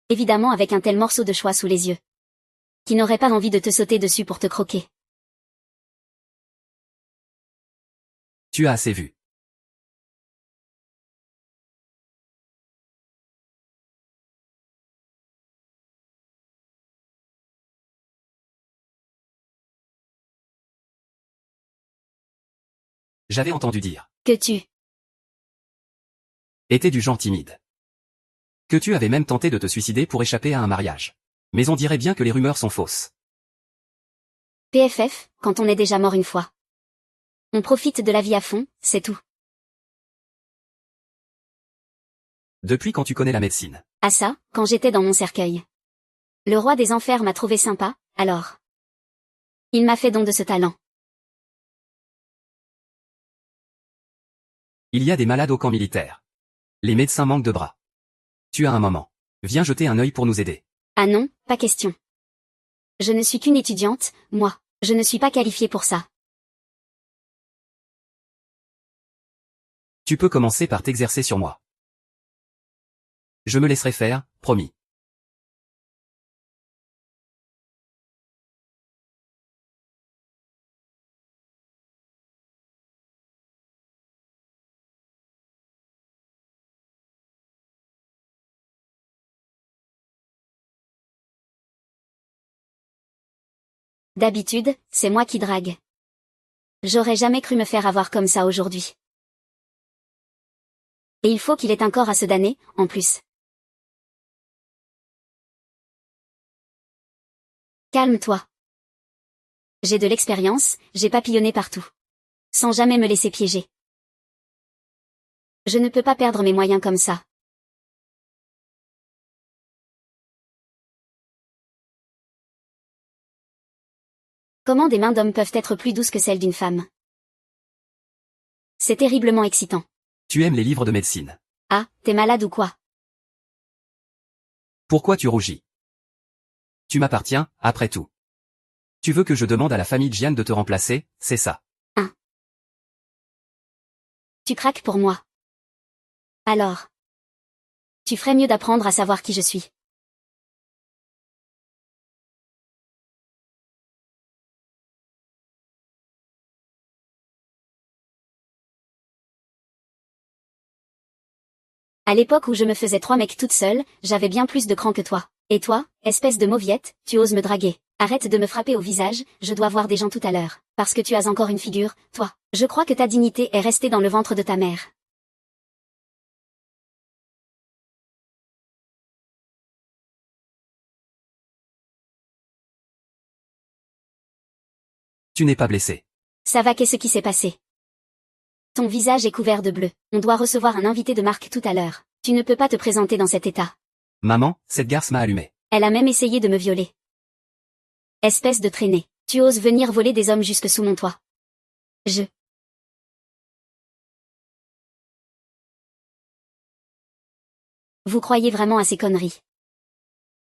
Évidemment avec un tel morceau de choix sous les yeux. Qui n'aurait pas envie de te sauter dessus pour te croquer. Tu as assez vu. J'avais entendu dire. Que tu. Étais du genre timide. Que tu avais même tenté de te suicider pour échapper à un mariage. Mais on dirait bien que les rumeurs sont fausses. PFF, quand on est déjà mort une fois. On profite de la vie à fond, c'est tout. Depuis quand tu connais la médecine? Ah ça, quand j'étais dans mon cercueil. Le roi des enfers m'a trouvé sympa, alors. Il m'a fait don de ce talent. Il y a des malades au camp militaire. Les médecins manquent de bras. Tu as un moment. Viens jeter un œil pour nous aider. Ah non, pas question. Je ne suis qu'une étudiante, moi. Je ne suis pas qualifiée pour ça. Tu peux commencer par t'exercer sur moi. Je me laisserai faire, promis. D'habitude, c'est moi qui drague. J'aurais jamais cru me faire avoir comme ça aujourd'hui. Et il faut qu'il ait un corps à se damner, en plus. Calme-toi. J'ai de l'expérience, j'ai papillonné partout. Sans jamais me laisser piéger. Je ne peux pas perdre mes moyens comme ça. Comment des mains d'homme peuvent être plus douces que celles d'une femme? C'est terriblement excitant. Tu aimes les livres de médecine. Ah, t'es malade ou quoi? Pourquoi tu rougis? Tu m'appartiens, après tout. Tu veux que je demande à la famille Jian de te remplacer, c'est ça? Hein? Tu craques pour moi. Alors. Tu ferais mieux d'apprendre à savoir qui je suis. À l'époque où je me faisais 3 mecs toute seule, j'avais bien plus de cran que toi. Et toi, espèce de mauviette, tu oses me draguer. Arrête de me frapper au visage, je dois voir des gens tout à l'heure. Parce que tu as encore une figure, toi. Je crois que ta dignité est restée dans le ventre de ta mère. Tu n'es pas blessé. Ça va, qu'est-ce qui s'est passé? Ton visage est couvert de bleu. On doit recevoir un invité de marque tout à l'heure. Tu ne peux pas te présenter dans cet état. Maman, cette garce m'a allumé. Elle a même essayé de me violer. Espèce de traînée. Tu oses venir voler des hommes jusque sous mon toit. Vous croyez vraiment à ces conneries?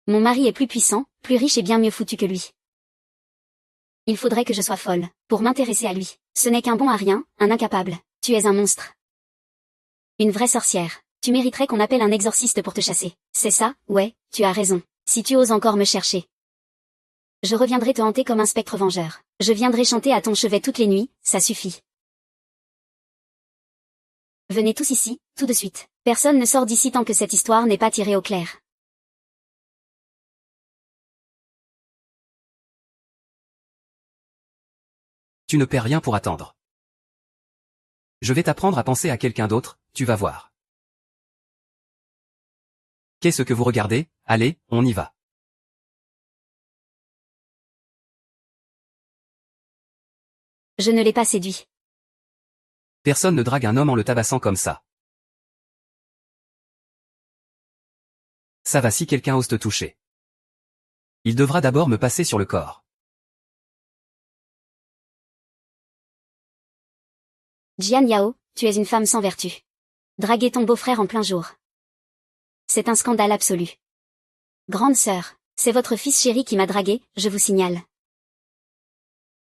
Mon mari est plus puissant, plus riche et bien mieux foutu que lui. Il faudrait que je sois folle, pour m'intéresser à lui. Ce n'est qu'un bon à rien, un incapable. Tu es un monstre. Une vraie sorcière. Tu mériterais qu'on appelle un exorciste pour te chasser. C'est ça, ouais, tu as raison. Si tu oses encore me chercher. Je reviendrai te hanter comme un spectre vengeur. Je viendrai chanter à ton chevet toutes les nuits, ça suffit. Venez tous ici, tout de suite. Personne ne sort d'ici tant que cette histoire n'est pas tirée au clair. Tu ne perds rien pour attendre. Je vais t'apprendre à penser à quelqu'un d'autre, tu vas voir. Qu'est-ce que vous regardez? Allez, on y va. Je ne l'ai pas séduit. Personne ne drague un homme en le tabassant comme ça. Ça va si quelqu'un ose te toucher. Il devra d'abord me passer sur le corps. Jian Yao, tu es une femme sans vertu. Draguer ton beau-frère en plein jour. C'est un scandale absolu. Grande sœur, c'est votre fils chéri qui m'a dragué, je vous signale.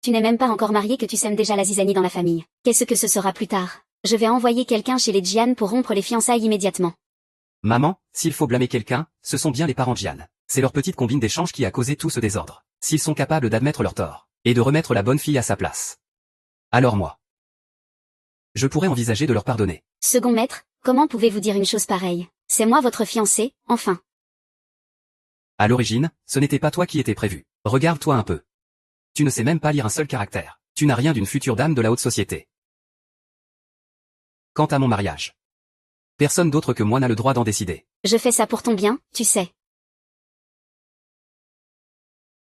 Tu n'es même pas encore mariée que tu sèmes déjà la zizanie dans la famille. Qu'est-ce que ce sera plus tard? Je vais envoyer quelqu'un chez les Jian pour rompre les fiançailles immédiatement. Maman, s'il faut blâmer quelqu'un, ce sont bien les parents Jian. C'est leur petite combine d'échange qui a causé tout ce désordre. S'ils sont capables d'admettre leur tort, et de remettre la bonne fille à sa place. Alors moi, je pourrais envisager de leur pardonner. Second maître, comment pouvez-vous dire une chose pareille? C'est moi votre fiancé, enfin. À l'origine, ce n'était pas toi qui étais prévu. Regarde-toi un peu. Tu ne sais même pas lire un seul caractère. Tu n'as rien d'une future dame de la haute société. Quant à mon mariage, personne d'autre que moi n'a le droit d'en décider. Je fais ça pour ton bien, tu sais.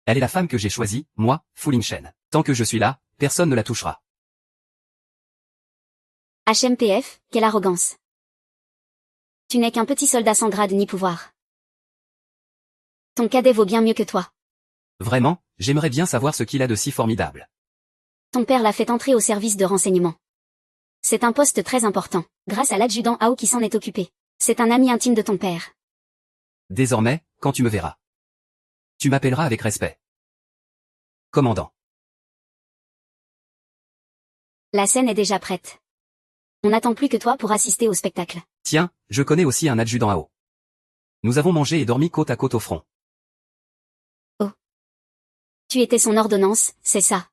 Elle est la femme que j'ai choisie, moi, Fu Lingchen. Tant que je suis là, personne ne la touchera. HMPF, quelle arrogance. Tu n'es qu'un petit soldat sans grade ni pouvoir. Ton cadet vaut bien mieux que toi. Vraiment, j'aimerais bien savoir ce qu'il a de si formidable. Ton père l'a fait entrer au service de renseignement. C'est un poste très important, grâce à l'adjudant Hao qui s'en est occupé. C'est un ami intime de ton père. Désormais, quand tu me verras, tu m'appelleras avec respect. Commandant. La scène est déjà prête. On n'attend plus que toi pour assister au spectacle. Tiens, je connais aussi un adjudant Hao. Nous avons mangé et dormi côte à côte au front. Oh. Tu étais son ordonnance, c'est ça.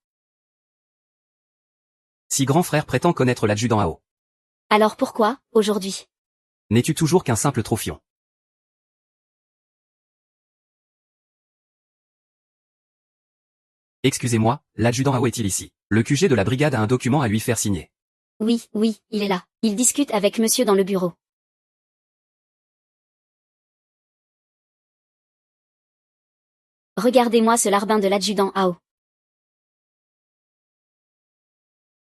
Si grand frère prétend connaître l'adjudant Hao, Alors pourquoi, aujourd'hui? n'es-tu toujours qu'un simple troufion? Excusez-moi, l'adjudant Hao est-il ici? Le QG de la brigade a un document à lui faire signer. Oui, il est là. Il discute avec monsieur dans le bureau. Regardez-moi ce larbin de l'adjudant Hao.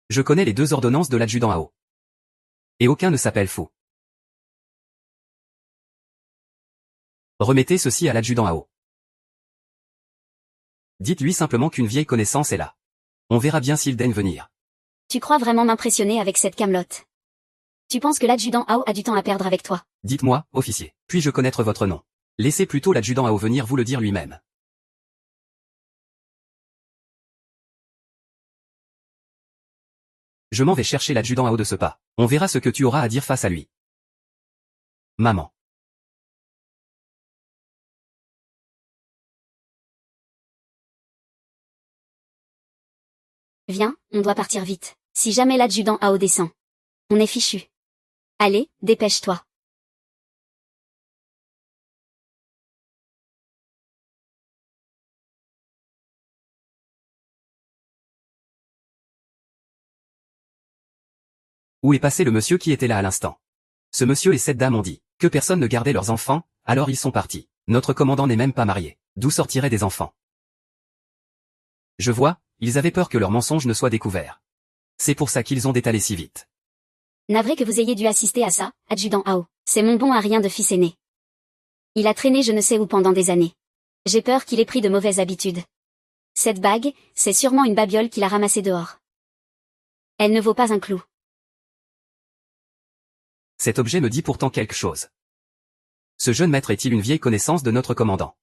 Je connais les 2 ordonnances de l'adjudant Hao. Et aucun ne s'appelle Fou. Remettez ceci à l'adjudant Hao. Dites-lui simplement qu'une vieille connaissance est là. On verra bien s'il daigne venir. Tu crois vraiment m'impressionner avec cette camelote? Tu penses que l'adjudant Hao a du temps à perdre avec toi? Dites-moi, officier, puis-je connaître votre nom? Laissez plutôt l'adjudant Hao venir vous le dire lui-même. Je m'en vais chercher l'adjudant à haut de ce pas. On verra ce que tu auras à dire face à lui. Maman. Viens, on doit partir vite. Si jamais l'adjudant à haut descend. On est fichu. Allez, dépêche-toi. Où est passé le monsieur qui était là à l'instant? Ce monsieur et cette dame ont dit que personne ne gardait leurs enfants, alors ils sont partis. Notre commandant n'est même pas marié. D'où sortiraient des enfants? Je vois, ils avaient peur que leur mensonge ne soit découvert. C'est pour ça qu'ils ont détalé si vite. Navré que vous ayez dû assister à ça, adjudant Ao. C'est mon bon à rien de fils aîné. Il a traîné je ne sais où pendant des années. J'ai peur qu'il ait pris de mauvaises habitudes. Cette bague, c'est sûrement une babiole qu'il a ramassée dehors. Elle ne vaut pas un clou. Cet objet me dit pourtant quelque chose. Ce jeune maître est-il une vieille connaissance de notre commandant?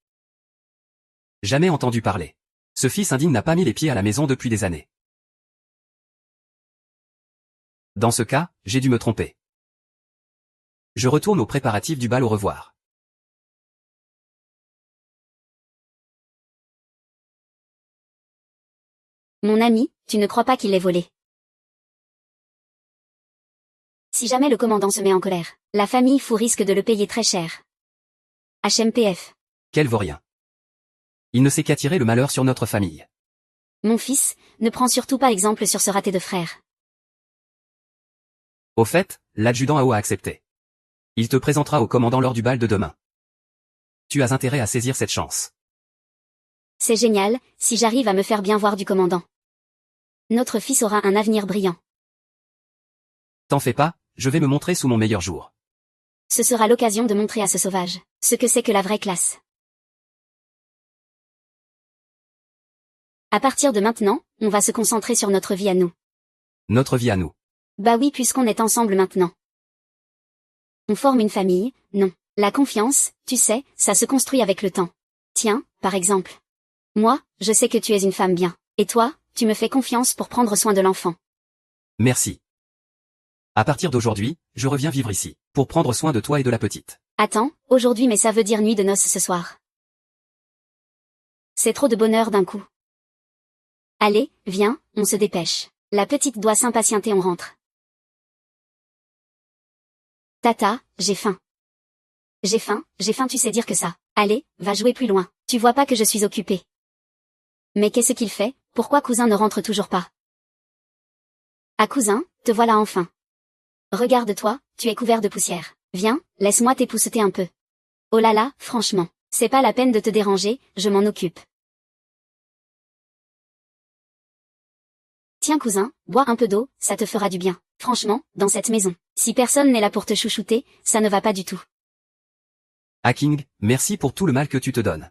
Jamais entendu parler. Ce fils indigne n'a pas mis les pieds à la maison depuis des années. Dans ce cas, j'ai dû me tromper. Je retourne aux préparatifs du bal au revoir. Mon ami, tu ne crois pas qu'il l'ait volé? Si jamais le commandant se met en colère, la famille Fou risque de le payer très cher. HMPF. Quel vaurien. Il ne sait qu'attirer le malheur sur notre famille. Mon fils, ne prends surtout pas exemple sur ce raté de frère. Au fait, l'adjudant Ao a accepté. Il te présentera au commandant lors du bal de demain. Tu as intérêt à saisir cette chance. C'est génial, si j'arrive à me faire bien voir du commandant. Notre fils aura un avenir brillant. T'en fais pas, je vais me montrer sous mon meilleur jour. Ce sera l'occasion de montrer à ce sauvage ce que c'est que la vraie classe. À partir de maintenant, on va se concentrer sur notre vie à nous. Notre vie à nous. Bah oui, puisqu'on est ensemble maintenant. On forme une famille, non. La confiance, tu sais, ça se construit avec le temps. Tiens, par exemple. Moi, je sais que tu es une femme bien. Et toi, tu me fais confiance pour prendre soin de l'enfant. Merci. À partir d'aujourd'hui, je reviens vivre ici, pour prendre soin de toi et de la petite. Attends, aujourd'hui mais ça veut dire nuit de noces ce soir. C'est trop de bonheur d'un coup. Allez, viens, on se dépêche. La petite doit s'impatienter, on rentre. Tata, j'ai faim. J'ai faim, tu sais dire que ça. Allez, va jouer plus loin. Tu vois pas que je suis occupée. Mais qu'est-ce qu'il fait? Pourquoi cousin ne rentre toujours pas? Ah cousin, te voilà enfin. Regarde-toi, tu es couvert de poussière. Viens, laisse-moi t'épousseter un peu. Oh là là, franchement, c'est pas la peine de te déranger, je m'en occupe. Tiens cousin, bois un peu d'eau, ça te fera du bien. Franchement, dans cette maison, si personne n'est là pour te chouchouter, ça ne va pas du tout. Ah King, merci pour tout le mal que tu te donnes.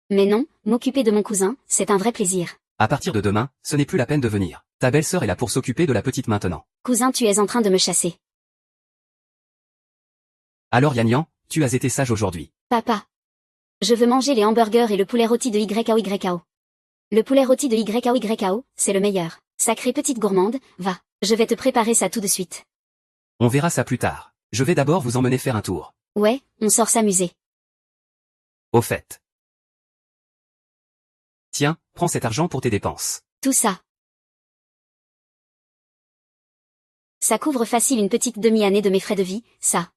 Mais non, m'occuper de mon cousin, c'est un vrai plaisir. À partir de demain, ce n'est plus la peine de venir. Ta belle-sœur est là pour s'occuper de la petite maintenant. Cousin, tu es en train de me chasser. Alors Yannian, tu as été sage aujourd'hui. Papa. Je veux manger les hamburgers et le poulet rôti de YKO. Le poulet rôti de YKO, c'est le meilleur. Sacrée petite gourmande, va, je vais te préparer ça tout de suite. On verra ça plus tard. Je vais d'abord vous emmener faire un tour. Ouais, on sort s'amuser. Au fait. Tiens, prends cet argent pour tes dépenses. Tout ça. Ça couvre facile une petite demi-année de mes frais de vie, ça.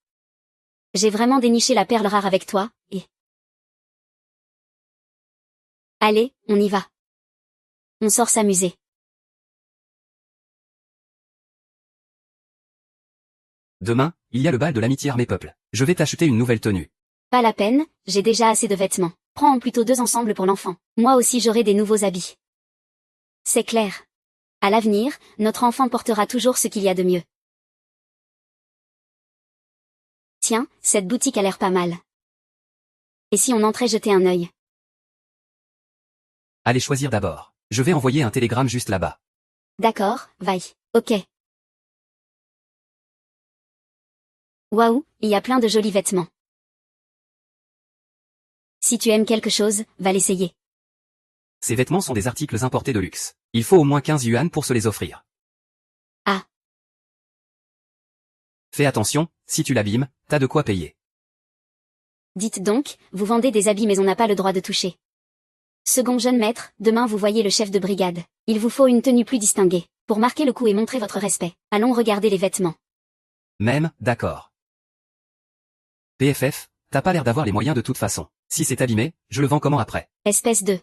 J'ai vraiment déniché la perle rare avec toi, et... Allez, on y va. On sort s'amuser. Demain, il y a le bal de l'amitié armée-peuple. Je vais t'acheter une nouvelle tenue. Pas la peine, j'ai déjà assez de vêtements. Prends-en plutôt 2 ensembles pour l'enfant. Moi aussi j'aurai des nouveaux habits. C'est clair. À l'avenir, notre enfant portera toujours ce qu'il y a de mieux. Tiens, cette boutique a l'air pas mal. Et si on entrait jeter un œil? Allez choisir d'abord. Je vais envoyer un télégramme juste là-bas. D'accord, vaille. Ok. Waouh, il y a plein de jolis vêtements. Si tu aimes quelque chose, va l'essayer. Ces vêtements sont des articles importés de luxe. Il faut au moins 15 yuan pour se les offrir. Fais attention, si tu l'abîmes, t'as de quoi payer. Dites donc, vous vendez des habits mais on n'a pas le droit de toucher. Second jeune maître, demain vous voyez le chef de brigade. Il vous faut une tenue plus distinguée, pour marquer le coup et montrer votre respect. Allons regarder les vêtements. Même, d'accord. PFF, t'as pas l'air d'avoir les moyens de toute façon. Si c'est abîmé, je le vends comment après? Espèce de...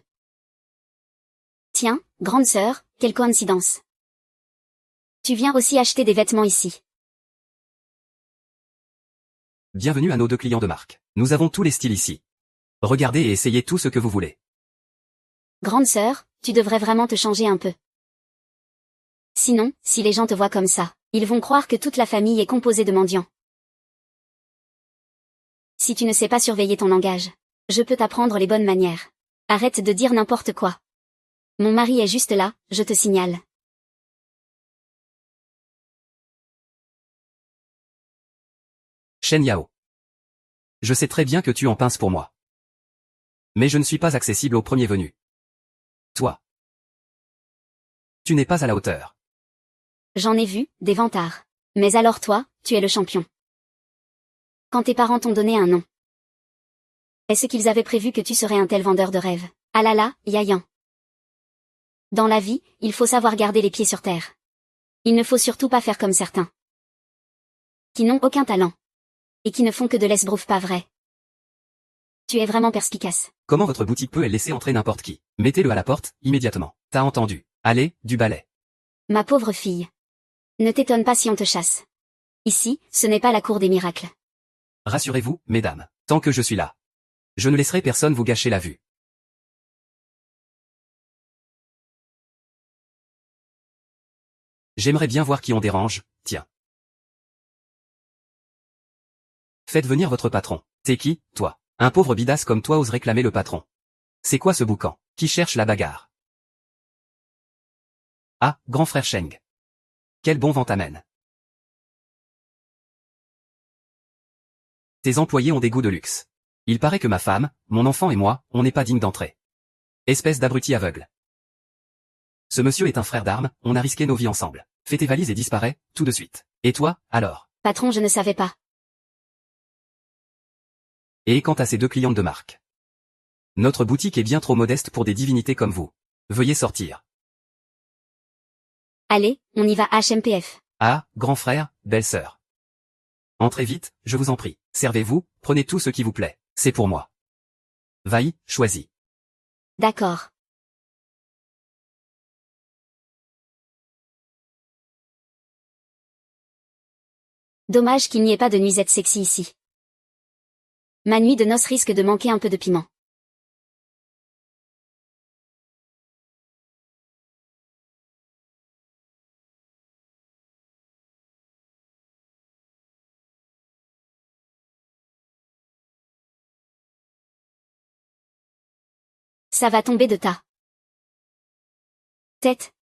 Tiens, grande sœur, quelle coïncidence. Tu viens aussi acheter des vêtements ici. Bienvenue à nos 2 clients de marque. Nous avons tous les styles ici. Regardez et essayez tout ce que vous voulez. Grande sœur, tu devrais vraiment te changer un peu. Sinon, si les gens te voient comme ça, ils vont croire que toute la famille est composée de mendiants. Si tu ne sais pas surveiller ton langage, je peux t'apprendre les bonnes manières. Arrête de dire n'importe quoi. Mon mari est juste là, je te signale. Shen Yao. Je sais très bien que tu en pinces pour moi. Mais je ne suis pas accessible au premier venu. Toi. Tu n'es pas à la hauteur. J'en ai vu, des vantards. Mais alors toi, tu es le champion. Quand tes parents t'ont donné un nom, est-ce qu'ils avaient prévu que tu serais un tel vendeur de rêves? Ah là là, Yayan. Dans la vie, il faut savoir garder les pieds sur terre. Il ne faut surtout pas faire comme certains, qui n'ont aucun talent, et qui ne font que de l'esbrouf pas vrai. Tu es vraiment perspicace. Comment votre boutique peut-elle laisser entrer n'importe qui? Mettez-le à la porte, immédiatement. T'as entendu? Allez, du balai. Ma pauvre fille. Ne t'étonne pas si on te chasse. Ici, ce n'est pas la cour des miracles. Rassurez-vous, mesdames. Tant que je suis là, je ne laisserai personne vous gâcher la vue. J'aimerais bien voir qui on dérange, tiens. Faites venir votre patron. T'es qui, toi? Un pauvre bidasse comme toi ose réclamer le patron. C'est quoi ce boucan? Qui cherche la bagarre? Ah, grand frère Sheng. Quel bon vent t'amène. Tes employés ont des goûts de luxe. Il paraît que ma femme, mon enfant et moi, on n'est pas dignes d'entrer. Espèce d'abruti aveugle. Ce monsieur est un frère d'armes, on a risqué nos vies ensemble. Fais tes valises et disparais, tout de suite. Et toi, alors? Patron, je ne savais pas. Et quant à ces 2 clientes de marque? Notre boutique est bien trop modeste pour des divinités comme vous. Veuillez sortir. Allez, on y va HMPF. Ah, grand frère, belle sœur. Entrez vite, je vous en prie. Servez-vous, prenez tout ce qui vous plaît. C'est pour moi. Vaille, choisis. D'accord. Dommage qu'il n'y ait pas de nuisette sexy ici. Ma nuit de noces risque de manquer un peu de piment. Ça va tomber de ta tête.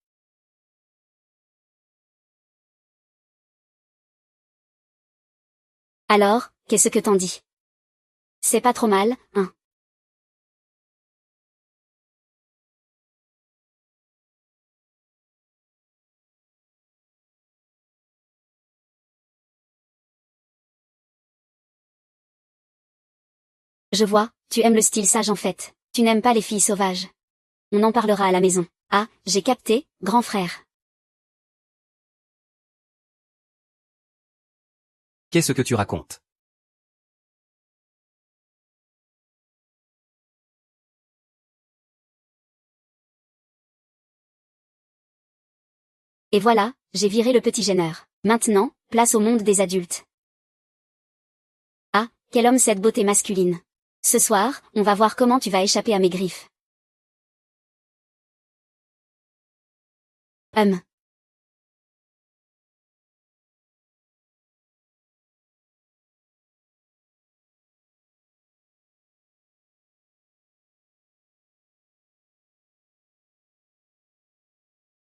Alors, qu'est-ce que t'en dis? C'est pas trop mal, hein? Je vois, tu aimes le style sage en fait. Tu n'aimes pas les filles sauvages. On en parlera à la maison. Ah, j'ai capté, grand frère. Qu'est-ce que tu racontes? Et voilà, j'ai viré le petit gêneur. Maintenant, place au monde des adultes. Ah, quel homme cette beauté masculine. Ce soir, on va voir comment tu vas échapper à mes griffes.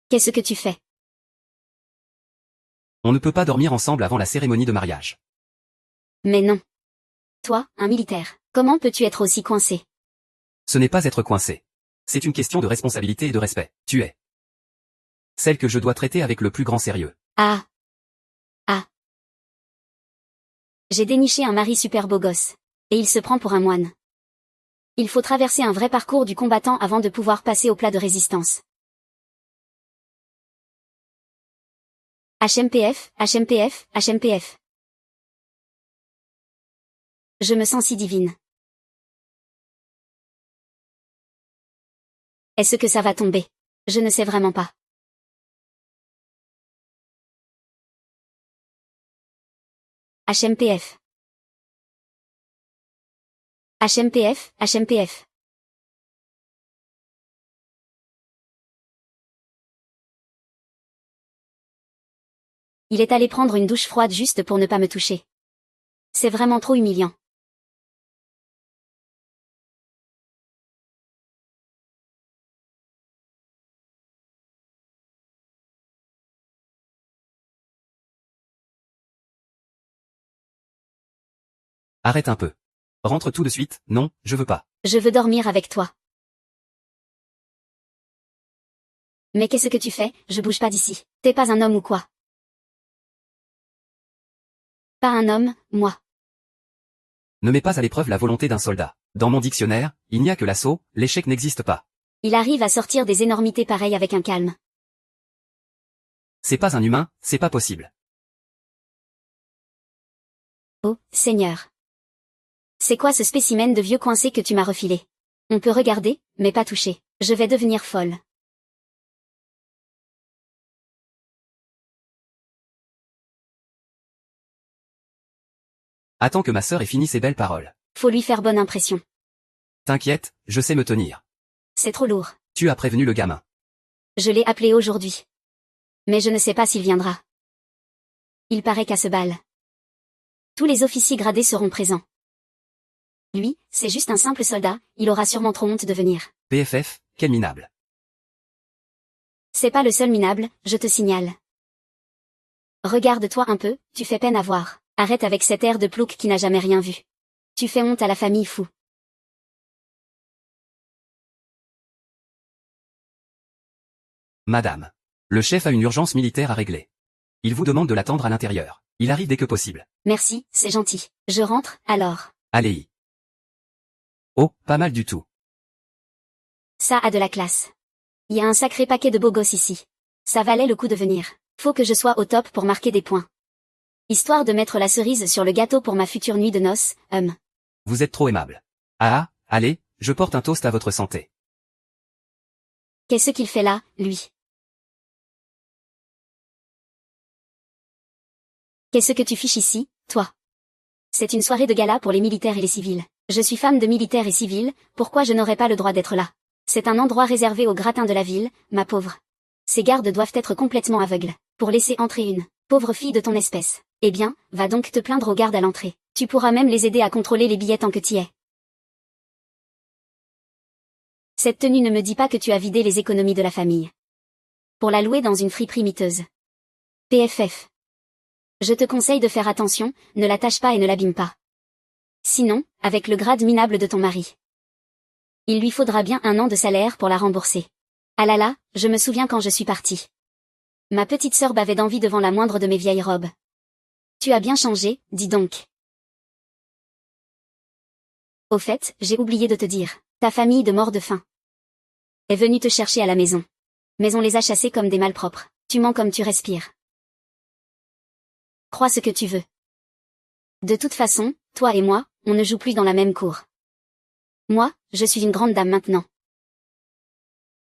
Qu'est-ce que tu fais? On ne peut pas dormir ensemble avant la cérémonie de mariage. Mais non. Toi, un militaire, comment peux-tu être aussi coincé? Ce n'est pas être coincé. C'est une question de responsabilité et de respect. Tu es celle que je dois traiter avec le plus grand sérieux. Ah. J'ai déniché un mari super beau gosse. Et il se prend pour un moine. Il faut traverser un vrai parcours du combattant avant de pouvoir passer au plat de résistance. HMPF, HMPF, HMPF. Je me sens si divine. Est-ce que ça va tomber? Je ne sais vraiment pas. HMPF. HMPF, HMPF. Il est allé prendre une douche froide juste pour ne pas me toucher. C'est vraiment trop humiliant. Arrête un peu. Rentre tout de suite, non, je veux pas. Je veux dormir avec toi. Mais qu'est-ce que tu fais? Je bouge pas d'ici. T'es pas un homme ou quoi? Pas un homme, moi. Ne mets pas à l'épreuve la volonté d'un soldat. Dans mon dictionnaire, il n'y a que l'assaut, l'échec n'existe pas. Il arrive à sortir des énormités pareilles avec un calme. C'est pas un humain, c'est pas possible. Oh, Seigneur. C'est quoi ce spécimen de vieux coincé que tu m'as refilé? On peut regarder, mais pas toucher. Je vais devenir folle. Attends que ma sœur ait fini ses belles paroles. Faut lui faire bonne impression. T'inquiète, je sais me tenir. C'est trop lourd. Tu as prévenu le gamin. Je l'ai appelé aujourd'hui. Mais je ne sais pas s'il viendra. Il paraît qu'à ce bal, tous les officiers gradés seront présents. Lui, c'est juste un simple soldat, il aura sûrement trop honte de venir. PFF, quel minable. C'est pas le seul minable, je te signale. Regarde-toi un peu, tu fais peine à voir. Arrête avec cet air de plouc qui n'a jamais rien vu. Tu fais honte à la famille fou. Madame. Le chef a une urgence militaire à régler. Il vous demande de l'attendre à l'intérieur. Il arrive dès que possible. Merci, c'est gentil. Je rentre, alors. Allez-y. Oh, pas mal du tout. Ça a de la classe. Il y a un sacré paquet de beaux gosses ici. Ça valait le coup de venir. Faut que je sois au top pour marquer des points. Histoire de mettre la cerise sur le gâteau pour ma future nuit de noces, Vous êtes trop aimable. Ah, allez, je porte un toast à votre santé. Qu'est-ce qu'il fait là, lui? Qu'est-ce que tu fiches ici, toi? C'est une soirée de gala pour les militaires et les civils. Je suis femme de militaires et civils, pourquoi je n'aurais pas le droit d'être là? C'est un endroit réservé aux gratins de la ville, ma pauvre. Ces gardes doivent être complètement aveugles, pour laisser entrer une pauvre fille de ton espèce. Eh bien, va donc te plaindre aux gardes à l'entrée. Tu pourras même les aider à contrôler les billets tant que t'y es. Cette tenue ne me dit pas que tu as vidé les économies de la famille. Pour la louer dans une friperie miteuse. PFF. Je te conseille de faire attention, ne la tâche pas et ne l'abîme pas. Sinon, avec le grade minable de ton mari, il lui faudra bien 1 an de salaire pour la rembourser. Ah là là, je me souviens quand je suis partie. Ma petite sœur bavait d'envie devant la moindre de mes vieilles robes. Tu as bien changé, dis donc. Au fait, j'ai oublié de te dire, ta famille de mort de faim est venue te chercher à la maison. Mais on les a chassés comme des malpropres. Tu mens comme tu respires. Crois ce que tu veux. De toute façon, toi et moi, on ne joue plus dans la même cour. Moi, je suis une grande dame maintenant.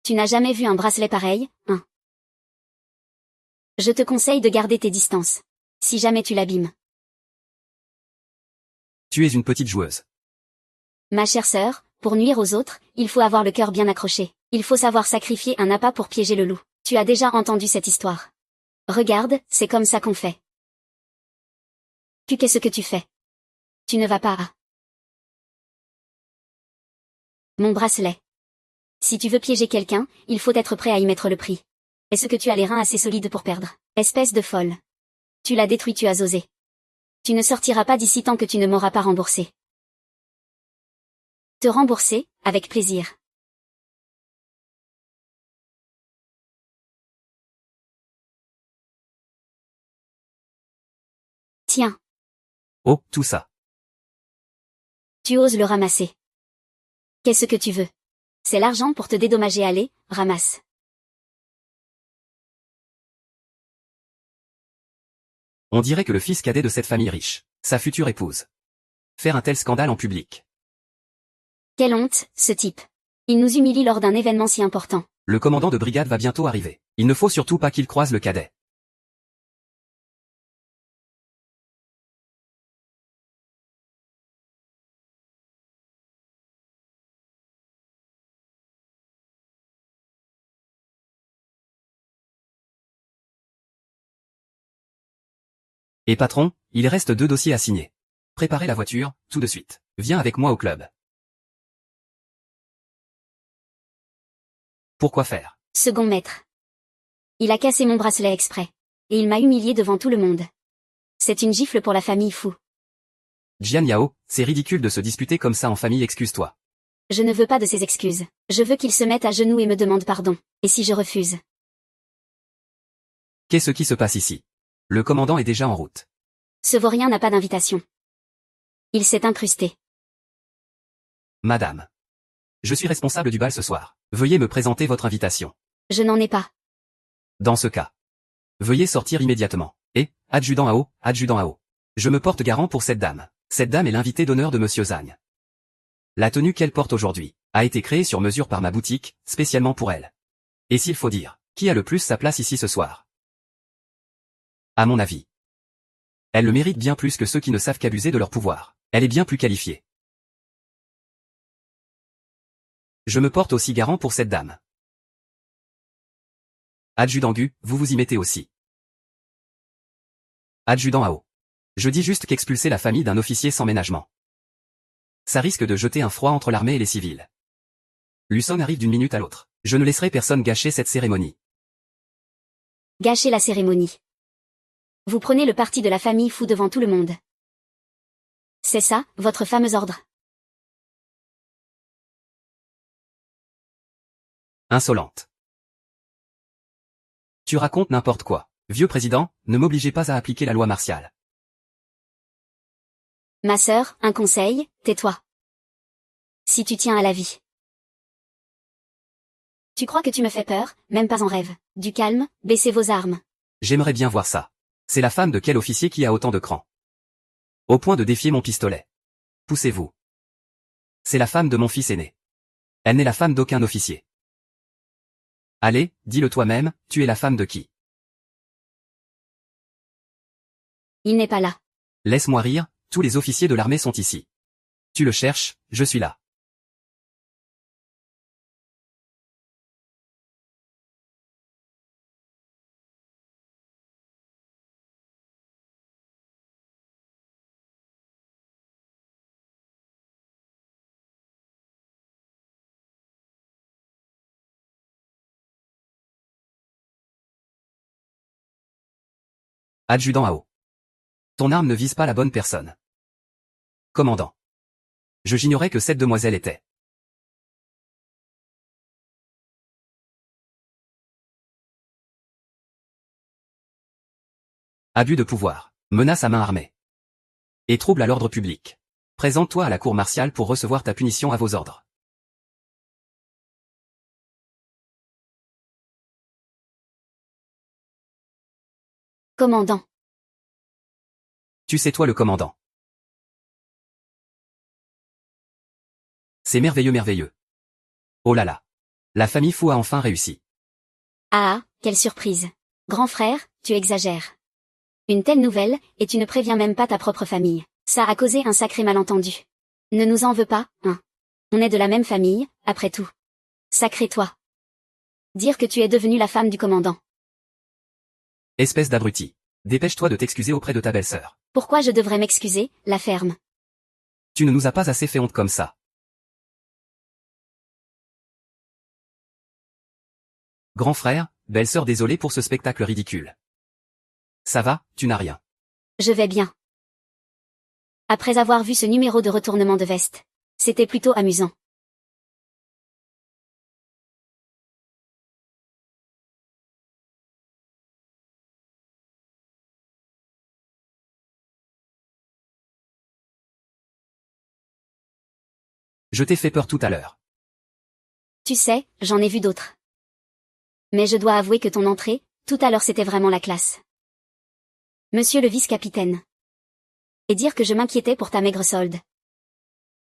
Tu n'as jamais vu un bracelet pareil, hein? Je te conseille de garder tes distances. Si jamais tu l'abîmes. Tu es une petite joueuse. Ma chère sœur, pour nuire aux autres, il faut avoir le cœur bien accroché. Il faut savoir sacrifier un appât pour piéger le loup. Tu as déjà entendu cette histoire. Regarde, c'est comme ça qu'on fait. Qu'est-ce que tu fais? Tu ne vas pas à mon bracelet. Si tu veux piéger quelqu'un, il faut être prêt à y mettre le prix. Est-ce que tu as les reins assez solides pour perdre? Espèce de folle. Tu l'as détruit, tu as osé. Tu ne sortiras pas d'ici tant que tu ne m'auras pas remboursé. Te rembourser, avec plaisir. Tiens. Oh, tout ça. Tu oses le ramasser. Qu'est-ce que tu veux? C'est l'argent pour te dédommager, allez, ramasse. On dirait que le fils cadet de cette famille riche, sa future épouse. Faire un tel scandale en public. Quelle honte, ce type. Il nous humilie lors d'un événement si important. Le commandant de brigade va bientôt arriver. Il ne faut surtout pas qu'il croise le cadet. Et patron, il reste 2 dossiers à signer. Préparez la voiture, tout de suite. Viens avec moi au club. Pourquoi faire? Second maître. Il a cassé mon bracelet exprès. Et il m'a humilié devant tout le monde. C'est une gifle pour la famille Fou. Jian Yao, c'est ridicule de se disputer comme ça en famille, excuse-toi. Je ne veux pas de ses excuses. Je veux qu'il se mette à genoux et me demande pardon. Et si je refuse? Qu'est-ce qui se passe ici? Le commandant est déjà en route. Ce vaurien n'a pas d'invitation. Il s'est incrusté. Madame. Je suis responsable du bal ce soir. Veuillez me présenter votre invitation. Je n'en ai pas. Dans ce cas. Veuillez sortir immédiatement. Et, adjudant à haut, adjudant à haut. Je me porte garant pour cette dame. Cette dame est l'invitée d'honneur de Monsieur Zhang. La tenue qu'elle porte aujourd'hui a été créée sur mesure par ma boutique, spécialement pour elle. Et s'il faut dire, qui a le plus sa place ici ce soir? À mon avis. Elle le mérite bien plus que ceux qui ne savent qu'abuser de leur pouvoir. Elle est bien plus qualifiée. Je me porte aussi garant pour cette dame. Adjudant Gu, vous vous y mettez aussi. Adjudant Ao. Je dis juste qu'expulser la famille d'un officier sans ménagement. Ça risque de jeter un froid entre l'armée et les civils. Luson arrive d'une minute à l'autre. Je ne laisserai personne gâcher cette cérémonie. Gâcher la cérémonie. Vous prenez le parti de la famille Fou devant tout le monde. C'est ça, votre fameux ordre. Insolente. Tu racontes n'importe quoi. Vieux président, ne m'obligez pas à appliquer la loi martiale. Ma sœur, un conseil, tais-toi. Si tu tiens à la vie. Tu crois que tu me fais peur, même pas en rêve. Du calme, baissez vos armes. J'aimerais bien voir ça. C'est la femme de quel officier qui a autant de cran? Au point de défier mon pistolet. Poussez-vous. C'est la femme de mon fils aîné. Elle n'est la femme d'aucun officier. Allez, dis-le toi-même, tu es la femme de qui? Il n'est pas là. Laisse-moi rire, tous les officiers de l'armée sont ici. Tu le cherches, je suis là. Adjudant Ao. Ton arme ne vise pas la bonne personne. Commandant. J'ignorais que cette demoiselle était. Abus de pouvoir, menace à main armée. Et trouble à l'ordre public. Présente-toi à la cour martiale pour recevoir ta punition à vos ordres. Commandant. Tu sais toi le commandant. C'est merveilleux merveilleux. Oh là là. La famille Fou a enfin réussi. Ah, quelle surprise. Grand frère, tu exagères. Une telle nouvelle, et tu ne préviens même pas ta propre famille. Ça a causé un sacré malentendu. Ne nous en veux pas, hein. On est de la même famille, après tout. Sacré toi. Dire que tu es devenue la femme du commandant. Espèce d'abruti. Dépêche-toi de t'excuser auprès de ta belle-sœur. Pourquoi je devrais m'excuser, la ferme? Tu ne nous as pas assez fait honte comme ça. Grand frère, belle-sœur, désolé pour ce spectacle ridicule. Ça va, tu n'as rien. Je vais bien. Après avoir vu ce numéro de retournement de veste. C'était plutôt amusant. Je t'ai fait peur tout à l'heure. Tu sais, j'en ai vu d'autres. Mais je dois avouer que ton entrée, tout à l'heure c'était vraiment la classe. Monsieur le vice-capitaine. Et dire que je m'inquiétais pour ta maigre solde.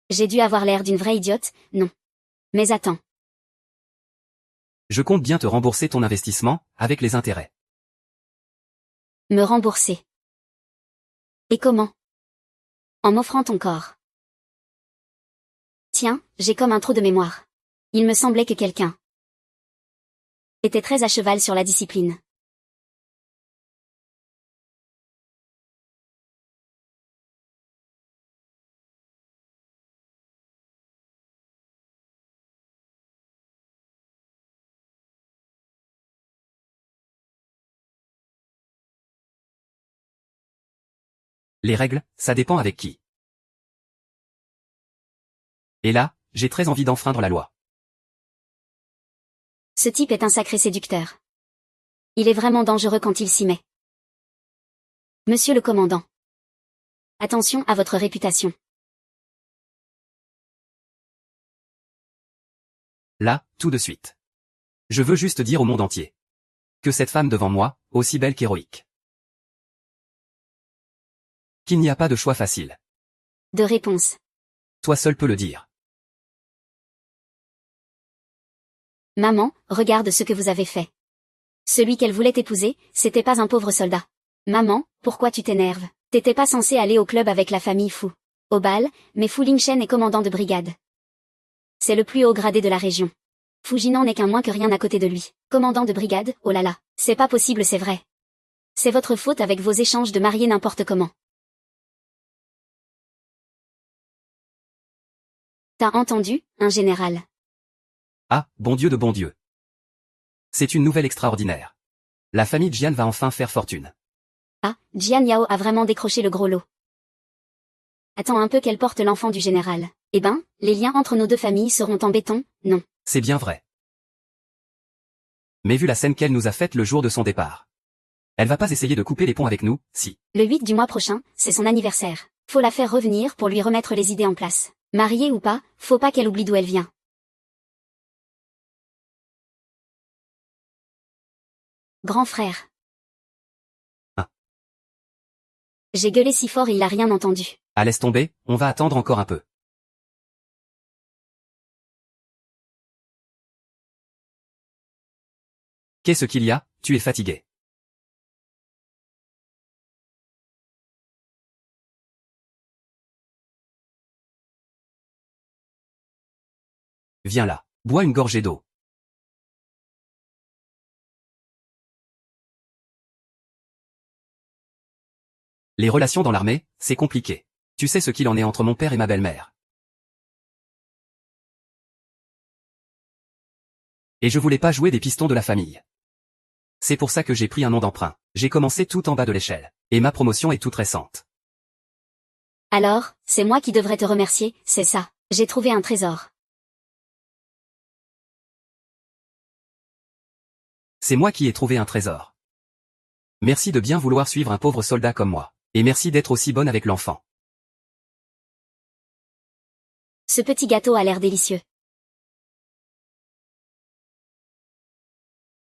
J'ai dû avoir l'air d'une vraie idiote, non. Mais attends. Je compte bien te rembourser ton investissement, avec les intérêts. Me rembourser. Et comment? En m'offrant ton corps. Tiens, j'ai comme un trou de mémoire. Il me semblait que quelqu'un était très à cheval sur la discipline. Les règles, ça dépend avec qui. Et là, j'ai très envie d'enfreindre la loi. Ce type est un sacré séducteur. Il est vraiment dangereux quand il s'y met. Monsieur le commandant. Attention à votre réputation. Là, tout de suite. Je veux juste dire au monde entier. Que cette femme devant moi, aussi belle qu'héroïque. Qu'il n'y a pas de choix facile. De réponse. Toi seul peux le dire. Maman, regarde ce que vous avez fait. Celui qu'elle voulait épouser, c'était pas un pauvre soldat. Maman, pourquoi tu t'énerves? T'étais pas censé aller au club avec la famille Fu. Au bal, mais Fu Lingchen est commandant de brigade. C'est le plus haut gradé de la région. Fu Jinan n'est qu'un moins que rien à côté de lui. Commandant de brigade, oh là là, c'est pas possible, c'est vrai. C'est votre faute avec vos échanges de mariés n'importe comment. T'as entendu, un général? Ah, bon Dieu de bon Dieu. C'est une nouvelle extraordinaire. La famille Jian va enfin faire fortune. Ah, Jian Yao a vraiment décroché le gros lot. Attends un peu qu'elle porte l'enfant du général. Eh ben, les liens entre nos deux familles seront en béton, non. C'est bien vrai. Mais vu la scène qu'elle nous a faite le jour de son départ. Elle va pas essayer de couper les ponts avec nous, si. Le 8 du mois prochain, c'est son anniversaire. Faut la faire revenir pour lui remettre les idées en place. Mariée ou pas, faut pas qu'elle oublie d'où elle vient. Grand frère. Ah. J'ai gueulé si fort et il a rien entendu. Ah, laisse tomber, on va attendre encore un peu. Qu'est-ce qu'il y a, tu es fatigué. Viens là, bois une gorgée d'eau. Les relations dans l'armée, c'est compliqué. Tu sais ce qu'il en est entre mon père et ma belle-mère. Et je voulais pas jouer des pistons de la famille. C'est pour ça que j'ai pris un nom d'emprunt. J'ai commencé tout en bas de l'échelle. Et ma promotion est toute récente. Alors, c'est moi qui devrais te remercier, c'est ça. J'ai trouvé un trésor. C'est moi qui ai trouvé un trésor. Merci de bien vouloir suivre un pauvre soldat comme moi. Et merci d'être aussi bonne avec l'enfant. Ce petit gâteau a l'air délicieux.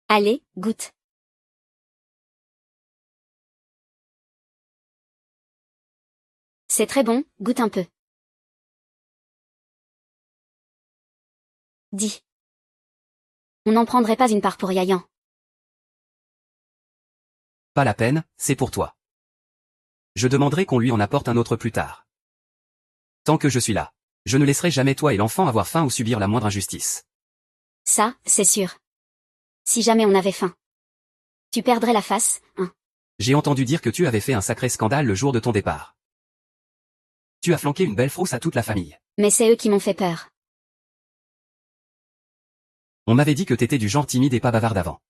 Allez, goûte. C'est très bon, goûte un peu. Dis. On n'en prendrait pas une part pour Yayan. Pas la peine, c'est pour toi. Je demanderai qu'on lui en apporte un autre plus tard. Tant que je suis là, je ne laisserai jamais toi et l'enfant avoir faim ou subir la moindre injustice. Ça, c'est sûr. Si jamais on avait faim. Tu perdrais la face, hein. J'ai entendu dire que tu avais fait un sacré scandale le jour de ton départ. Tu as flanqué une belle frousse à toute la famille. Mais c'est eux qui m'ont fait peur. On m'avait dit que t'étais du genre timide et pas bavard avant.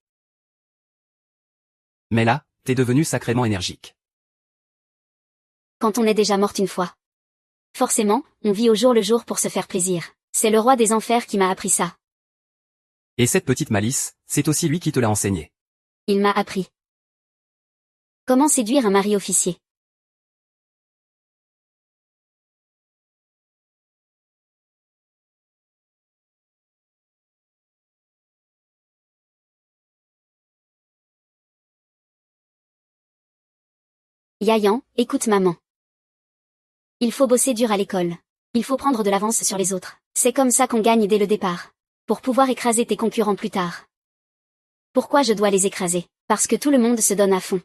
Mais là, t'es devenu sacrément énergique. Quand on est déjà morte une fois. Forcément, on vit au jour le jour pour se faire plaisir. C'est le roi des enfers qui m'a appris ça. Et cette petite malice, c'est aussi lui qui te l'a enseigné. Il m'a appris. Comment séduire un mari officier. Yayan, écoute maman. Il faut bosser dur à l'école. Il faut prendre de l'avance sur les autres. C'est comme ça qu'on gagne dès le départ. Pour pouvoir écraser tes concurrents plus tard. Pourquoi je dois les écraser? Parce que tout le monde se donne à fond.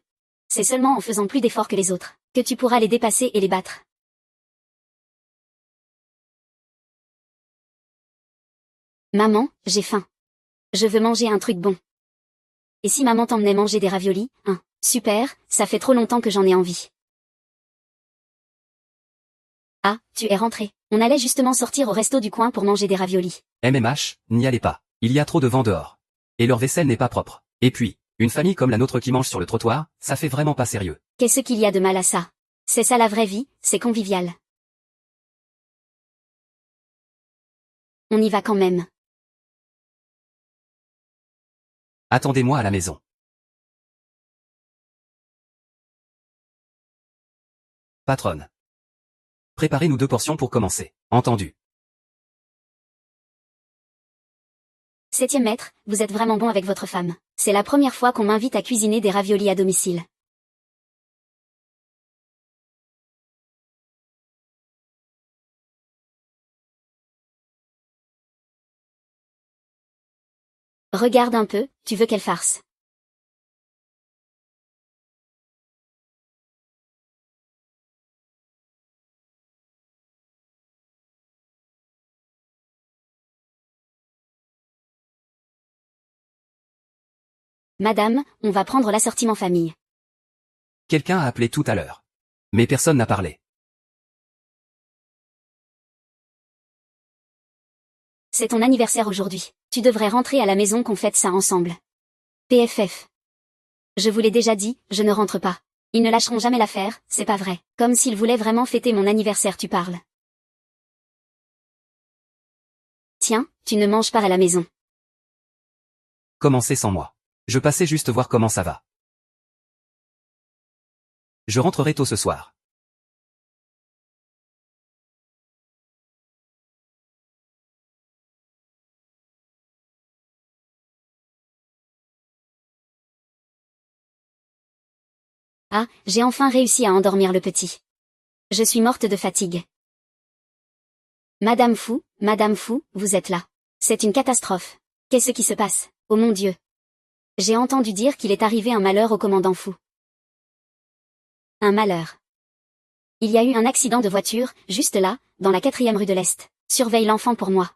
C'est seulement en faisant plus d'efforts que les autres, que tu pourras les dépasser et les battre. Maman, j'ai faim. Je veux manger un truc bon. Et si maman t'emmenait manger des raviolis, hein? Super, ça fait trop longtemps que j'en ai envie. Ah, tu es rentré. On allait justement sortir au resto du coin pour manger des raviolis. MMH, n'y allez pas. Il y a trop de vent dehors. Et leur vaisselle n'est pas propre. Et puis, une famille comme la nôtre qui mange sur le trottoir, ça fait vraiment pas sérieux. Qu'est-ce qu'il y a de mal à ça? C'est ça la vraie vie, c'est convivial. On y va quand même. Attendez-moi à la maison. Patronne. Préparez-nous 2 portions pour commencer. Entendu. 7e maître, vous êtes vraiment bon avec votre femme. C'est la première fois qu'on m'invite à cuisiner des raviolis à domicile. Regarde un peu, tu veux quelle farce? Madame, on va prendre l'assortiment famille. Quelqu'un a appelé tout à l'heure. Mais personne n'a parlé. C'est ton anniversaire aujourd'hui. Tu devrais rentrer à la maison qu'on fête ça ensemble. PFF. Je vous l'ai déjà dit, je ne rentre pas. Ils ne lâcheront jamais l'affaire, c'est pas vrai. Comme s'ils voulaient vraiment fêter mon anniversaire tu parles. Tiens, tu ne manges pas à la maison. Commencez sans moi. Je passais juste voir comment ça va. Je rentrerai tôt ce soir. Ah, j'ai enfin réussi à endormir le petit. Je suis morte de fatigue. Madame Fou, vous êtes là. C'est une catastrophe. Qu'est-ce qui se passe? Oh mon Dieu. J'ai entendu dire qu'il est arrivé un malheur au commandant Fou. Un malheur. Il y a eu un accident de voiture, juste là, dans la 4e rue de l'Est. Surveille l'enfant pour moi.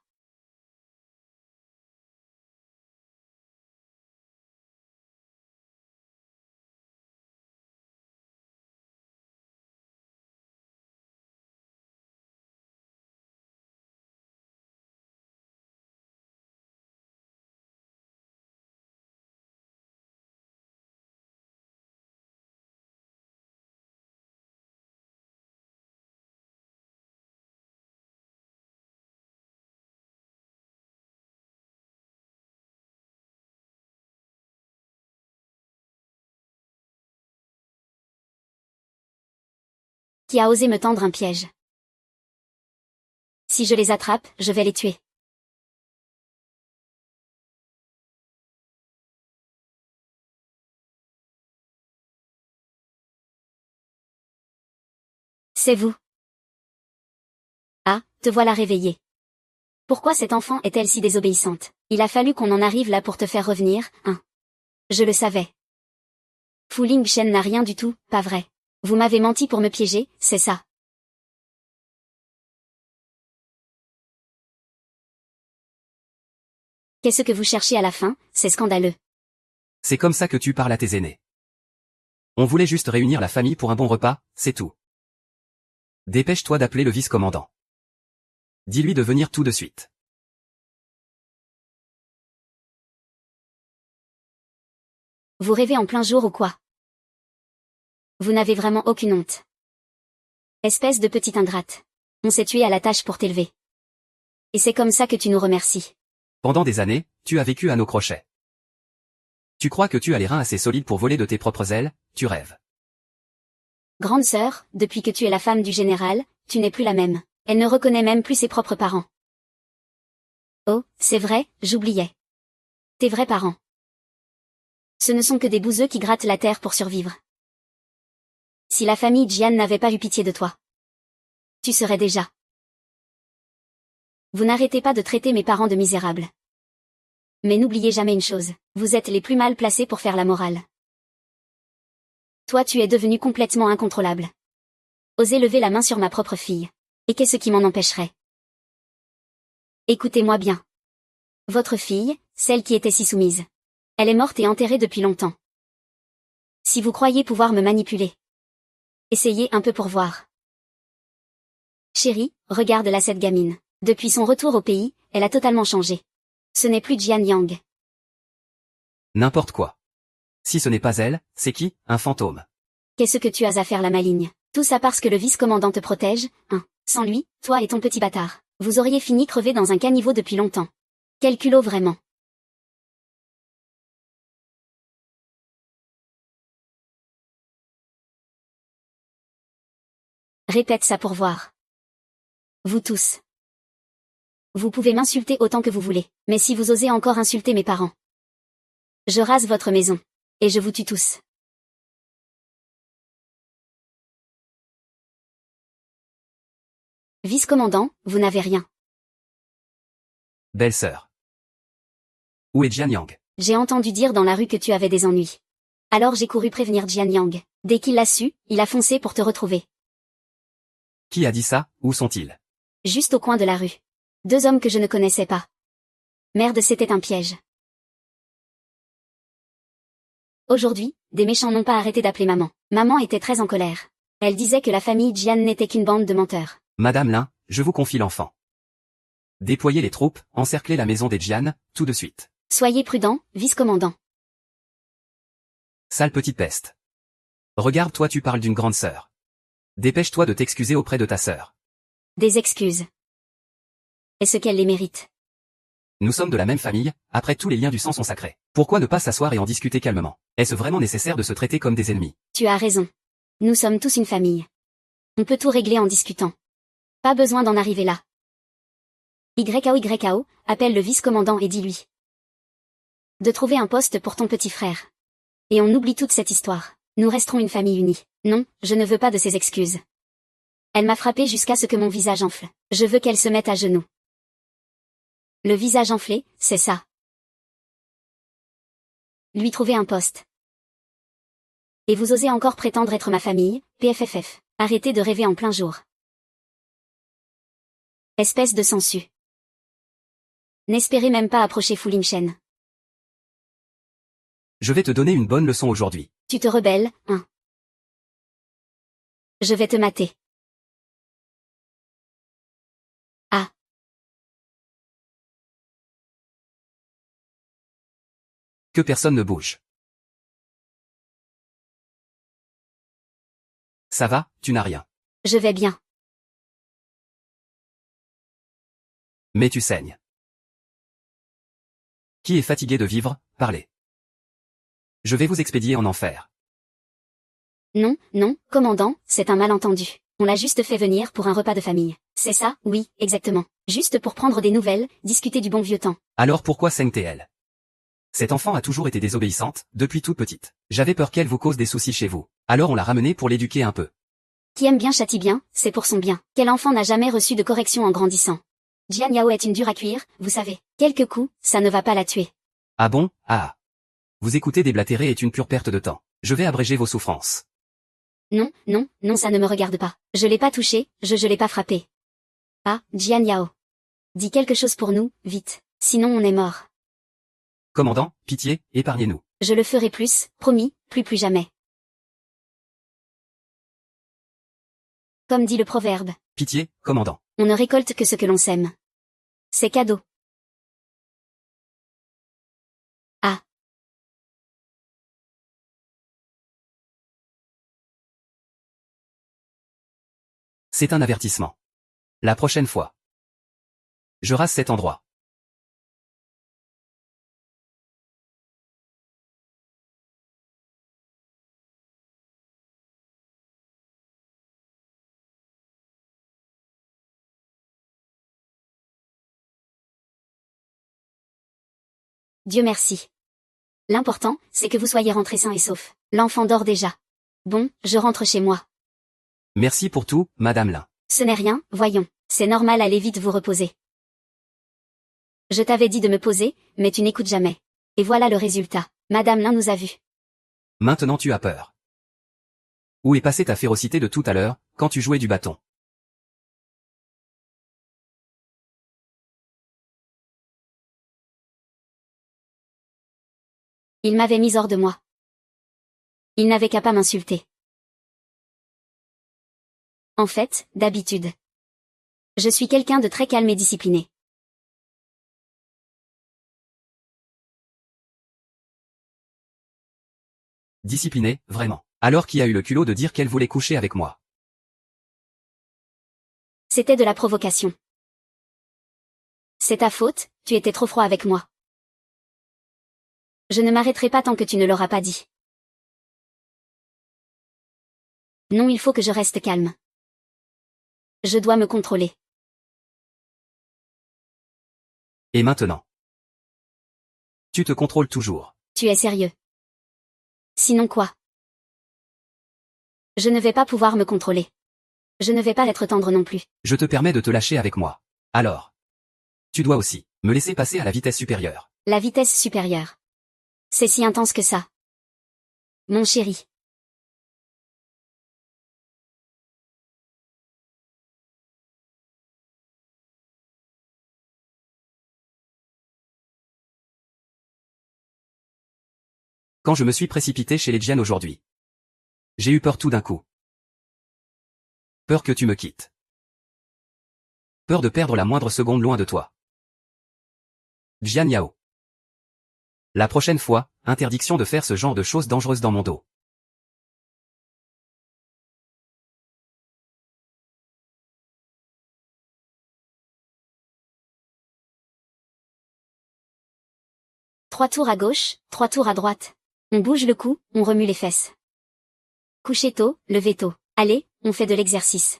Qui a osé me tendre un piège? Si je les attrape, je vais les tuer. C'est vous. Ah, te voilà réveillée. Pourquoi cette enfant est-elle si désobéissante? Il a fallu qu'on en arrive là pour te faire revenir, hein? Je le savais. Fu Lingchen n'a rien du tout, pas vrai. Vous m'avez menti pour me piéger, c'est ça. Qu'est-ce que vous cherchez à la fin? C'est scandaleux. C'est comme ça que tu parles à tes aînés. On voulait juste réunir la famille pour un bon repas, c'est tout. Dépêche-toi d'appeler le vice-commandant. Dis-lui de venir tout de suite. Vous rêvez en plein jour ou quoi? Vous n'avez vraiment aucune honte. Espèce de petite ingrate. On s'est tué à la tâche pour t'élever. Et c'est comme ça que tu nous remercies. Pendant des années, tu as vécu à nos crochets. Tu crois que tu as les reins assez solides pour voler de tes propres ailes, tu rêves. Grande sœur, depuis que tu es la femme du général, tu n'es plus la même. Elle ne reconnaît même plus ses propres parents. Oh, c'est vrai, j'oubliais. Tes vrais parents. Ce ne sont que des bouseux qui grattent la terre pour survivre. Si la famille Jian n'avait pas eu pitié de toi, tu serais déjà. Vous n'arrêtez pas de traiter mes parents de misérables. Mais n'oubliez jamais une chose, vous êtes les plus mal placés pour faire la morale. Toi tu es devenu complètement incontrôlable. Osez lever la main sur ma propre fille. Et qu'est-ce qui m'en empêcherait? Écoutez-moi bien. Votre fille, celle qui était si soumise. Elle est morte et enterrée depuis longtemps. Si vous croyez pouvoir me manipuler, essayez un peu pour voir. Chérie, regarde-la cette gamine. Depuis son retour au pays, elle a totalement changé. Ce n'est plus Jian Yang. N'importe quoi. Si ce n'est pas elle, c'est qui? Un fantôme. Qu'est-ce que tu as à faire la maligne? Tout ça parce que le vice-commandant te protège, hein. Sans lui, toi et ton petit bâtard, vous auriez fini crevé dans un caniveau depuis longtemps. Quel culot vraiment. Répète ça pour voir. Vous tous. Vous pouvez m'insulter autant que vous voulez, mais si vous osez encore insulter mes parents, je rase votre maison. Et je vous tue tous. Vice-commandant, vous n'avez rien. Belle-sœur. Où est Jian Yang? J'ai entendu dire dans la rue que tu avais des ennuis. Alors j'ai couru prévenir Jian Yang. Dès qu'il l'a su, il a foncé pour te retrouver. Qui a dit ça? Où sont-ils? Juste au coin de la rue. 2 hommes que je ne connaissais pas. Merde, c'était un piège. Aujourd'hui, des méchants n'ont pas arrêté d'appeler maman. Maman était très en colère. Elle disait que la famille Jian n'était qu'une bande de menteurs. Madame Lin, je vous confie l'enfant. Déployez les troupes, encerclez la maison des Jian, tout de suite. Soyez prudent, vice-commandant. Sale petite peste. Regarde-toi, tu parles d'une grande sœur. Dépêche-toi de t'excuser auprès de ta sœur. Des excuses. Est-ce qu'elle les mérite? Nous sommes de la même famille, après tout les liens du sang sont sacrés. Pourquoi ne pas s'asseoir et en discuter calmement? Est-ce vraiment nécessaire de se traiter comme des ennemis? Tu as raison. Nous sommes tous une famille. On peut tout régler en discutant. Pas besoin d'en arriver là. YKO, appelle le vice-commandant et dis-lui de trouver un poste pour ton petit frère. Et on oublie toute cette histoire. Nous resterons une famille unie. Non, je ne veux pas de ces excuses. Elle m'a frappé jusqu'à ce que mon visage enfle. Je veux qu'elle se mette à genoux. Le visage enflé, c'est ça. Lui trouver un poste. Et vous osez encore prétendre être ma famille, PFFF. Arrêtez de rêver en plein jour. Espèce de sensu. N'espérez même pas approcher Fu Lingchen. Je vais te donner une bonne leçon aujourd'hui. Tu te rebelles, hein? Je vais te mater. Ah. Que personne ne bouge. Ça va, tu n'as rien. Je vais bien. Mais tu saignes. Qui est fatigué de vivre, parlez. Je vais vous expédier en enfer. Non, non, commandant, c'est un malentendu. On l'a juste fait venir pour un repas de famille. C'est ça, oui, exactement. Juste pour prendre des nouvelles, discuter du bon vieux temps. Alors pourquoi saigne-t-elle? Cet enfant a toujours été désobéissante, depuis toute petite. J'avais peur qu'elle vous cause des soucis chez vous. Alors on l'a ramenée pour l'éduquer un peu. Qui aime bien châtie bien, c'est pour son bien. Quel enfant n'a jamais reçu de correction en grandissant? Jian Yao est une dure à cuire, vous savez. Quelques coups, ça ne va pas la tuer. Ah bon? Ah. Vous écouter déblatérer est une pure perte de temps. Je vais abréger vos souffrances. Non, non, non, ça ne me regarde pas. Je l'ai pas touché, je l'ai pas frappé. Ah, Jian Yao. Dis quelque chose pour nous, vite. Sinon on est mort. Commandant, pitié, épargnez-nous. Je le ferai plus, promis, plus jamais. Comme dit le proverbe. Pitié, commandant. On ne récolte que ce que l'on sème. C'est cadeau. Ah. C'est un avertissement. La prochaine fois. Je rase cet endroit. Dieu merci. L'important, c'est que vous soyez rentrés sains et saufs. L'enfant dort déjà. Bon, je rentre chez moi. Merci pour tout, Madame Lin. Ce n'est rien, voyons. C'est normal, allez vite vous reposer. Je t'avais dit de me poser, mais tu n'écoutes jamais. Et voilà le résultat. Madame Lin nous a vus. Maintenant tu as peur. Où est passée ta férocité de tout à l'heure, quand tu jouais du bâton? Il m'avait mis hors de moi. Il n'avait qu'à pas m'insulter. En fait, d'habitude. Je suis quelqu'un de très calme et discipliné. Discipliné, vraiment. Alors qui a eu le culot de dire qu'elle voulait coucher avec moi? C'était de la provocation. C'est ta faute, tu étais trop froid avec moi. Je ne m'arrêterai pas tant que tu ne l'auras pas dit. Non, il faut que je reste calme. Je dois me contrôler. Et maintenant? Tu te contrôles toujours. Tu es sérieux? Sinon quoi? Je ne vais pas pouvoir me contrôler. Je ne vais pas être tendre non plus. Je te permets de te lâcher avec moi. Alors. Tu dois aussi me laisser passer à la vitesse supérieure. La vitesse supérieure. C'est si intense que ça. Mon chéri. Quand je me suis précipité chez les Jian aujourd'hui. J'ai eu peur tout d'un coup. Peur que tu me quittes. Peur de perdre la moindre seconde loin de toi. Jian Yao. La prochaine fois, interdiction de faire ce genre de choses dangereuses dans mon dos. Trois tours à gauche, trois tours à droite. On bouge le cou, on remue les fesses. Coucher tôt, lever tôt. Allez, on fait de l'exercice.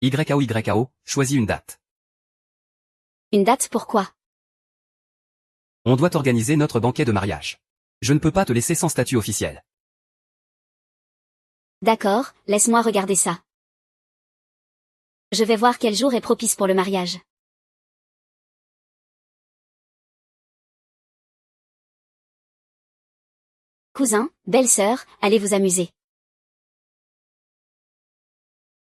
YAO, choisis une date. Une date pourquoi? On doit organiser notre banquet de mariage. Je ne peux pas te laisser sans statut officiel. D'accord, laisse-moi regarder ça. Je vais voir quel jour est propice pour le mariage. Cousin, belle-sœur, allez vous amuser.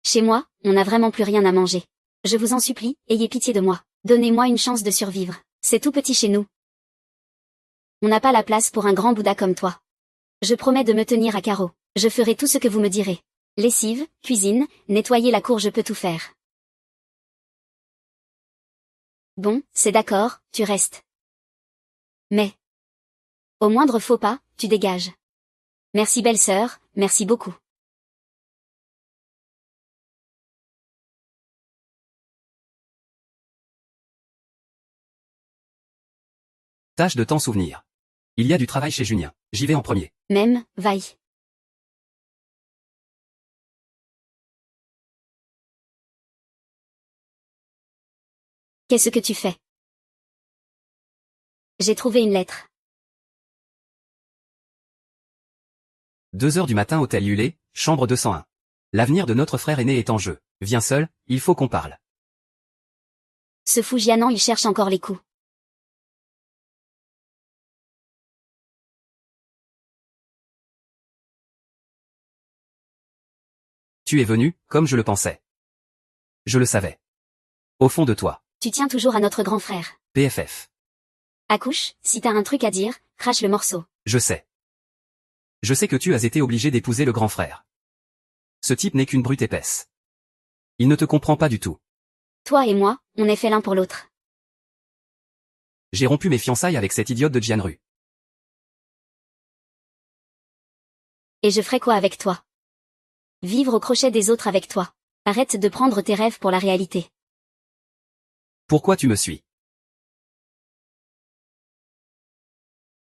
Chez moi, on n'a vraiment plus rien à manger. Je vous en supplie, ayez pitié de moi. Donnez-moi une chance de survivre. C'est tout petit chez nous. On n'a pas la place pour un grand Bouddha comme toi. Je promets de me tenir à carreau. Je ferai tout ce que vous me direz. Lessive, cuisine, nettoyer la cour, je peux tout faire. Bon, c'est d'accord, tu restes. Mais, au moindre faux pas, tu dégages. Merci belle-sœur, merci beaucoup. Tâche de t'en souvenir. Il y a du travail chez Junien. J'y vais en premier. Même, vaille. Qu'est-ce que tu fais? J'ai trouvé une lettre. 2 heures du matin, hôtel Yulé, chambre 201. L'avenir de notre frère aîné est en jeu. Viens seul, il faut qu'on parle. Ce fou Jianan, il cherche encore les coups. Tu es venu, comme je le pensais. Je le savais. Au fond de toi. Tu tiens toujours à notre grand frère. PFF. Accouche, si t'as un truc à dire, crache le morceau. Je sais. Je sais que tu as été obligé d'épouser le grand frère. Ce type n'est qu'une brute épaisse. Il ne te comprend pas du tout. Toi et moi, on est fait l'un pour l'autre. J'ai rompu mes fiançailles avec cette idiote de Jianru. Et je ferai quoi avec toi? Vivre au crochet des autres avec toi. Arrête de prendre tes rêves pour la réalité. Pourquoi tu me suis?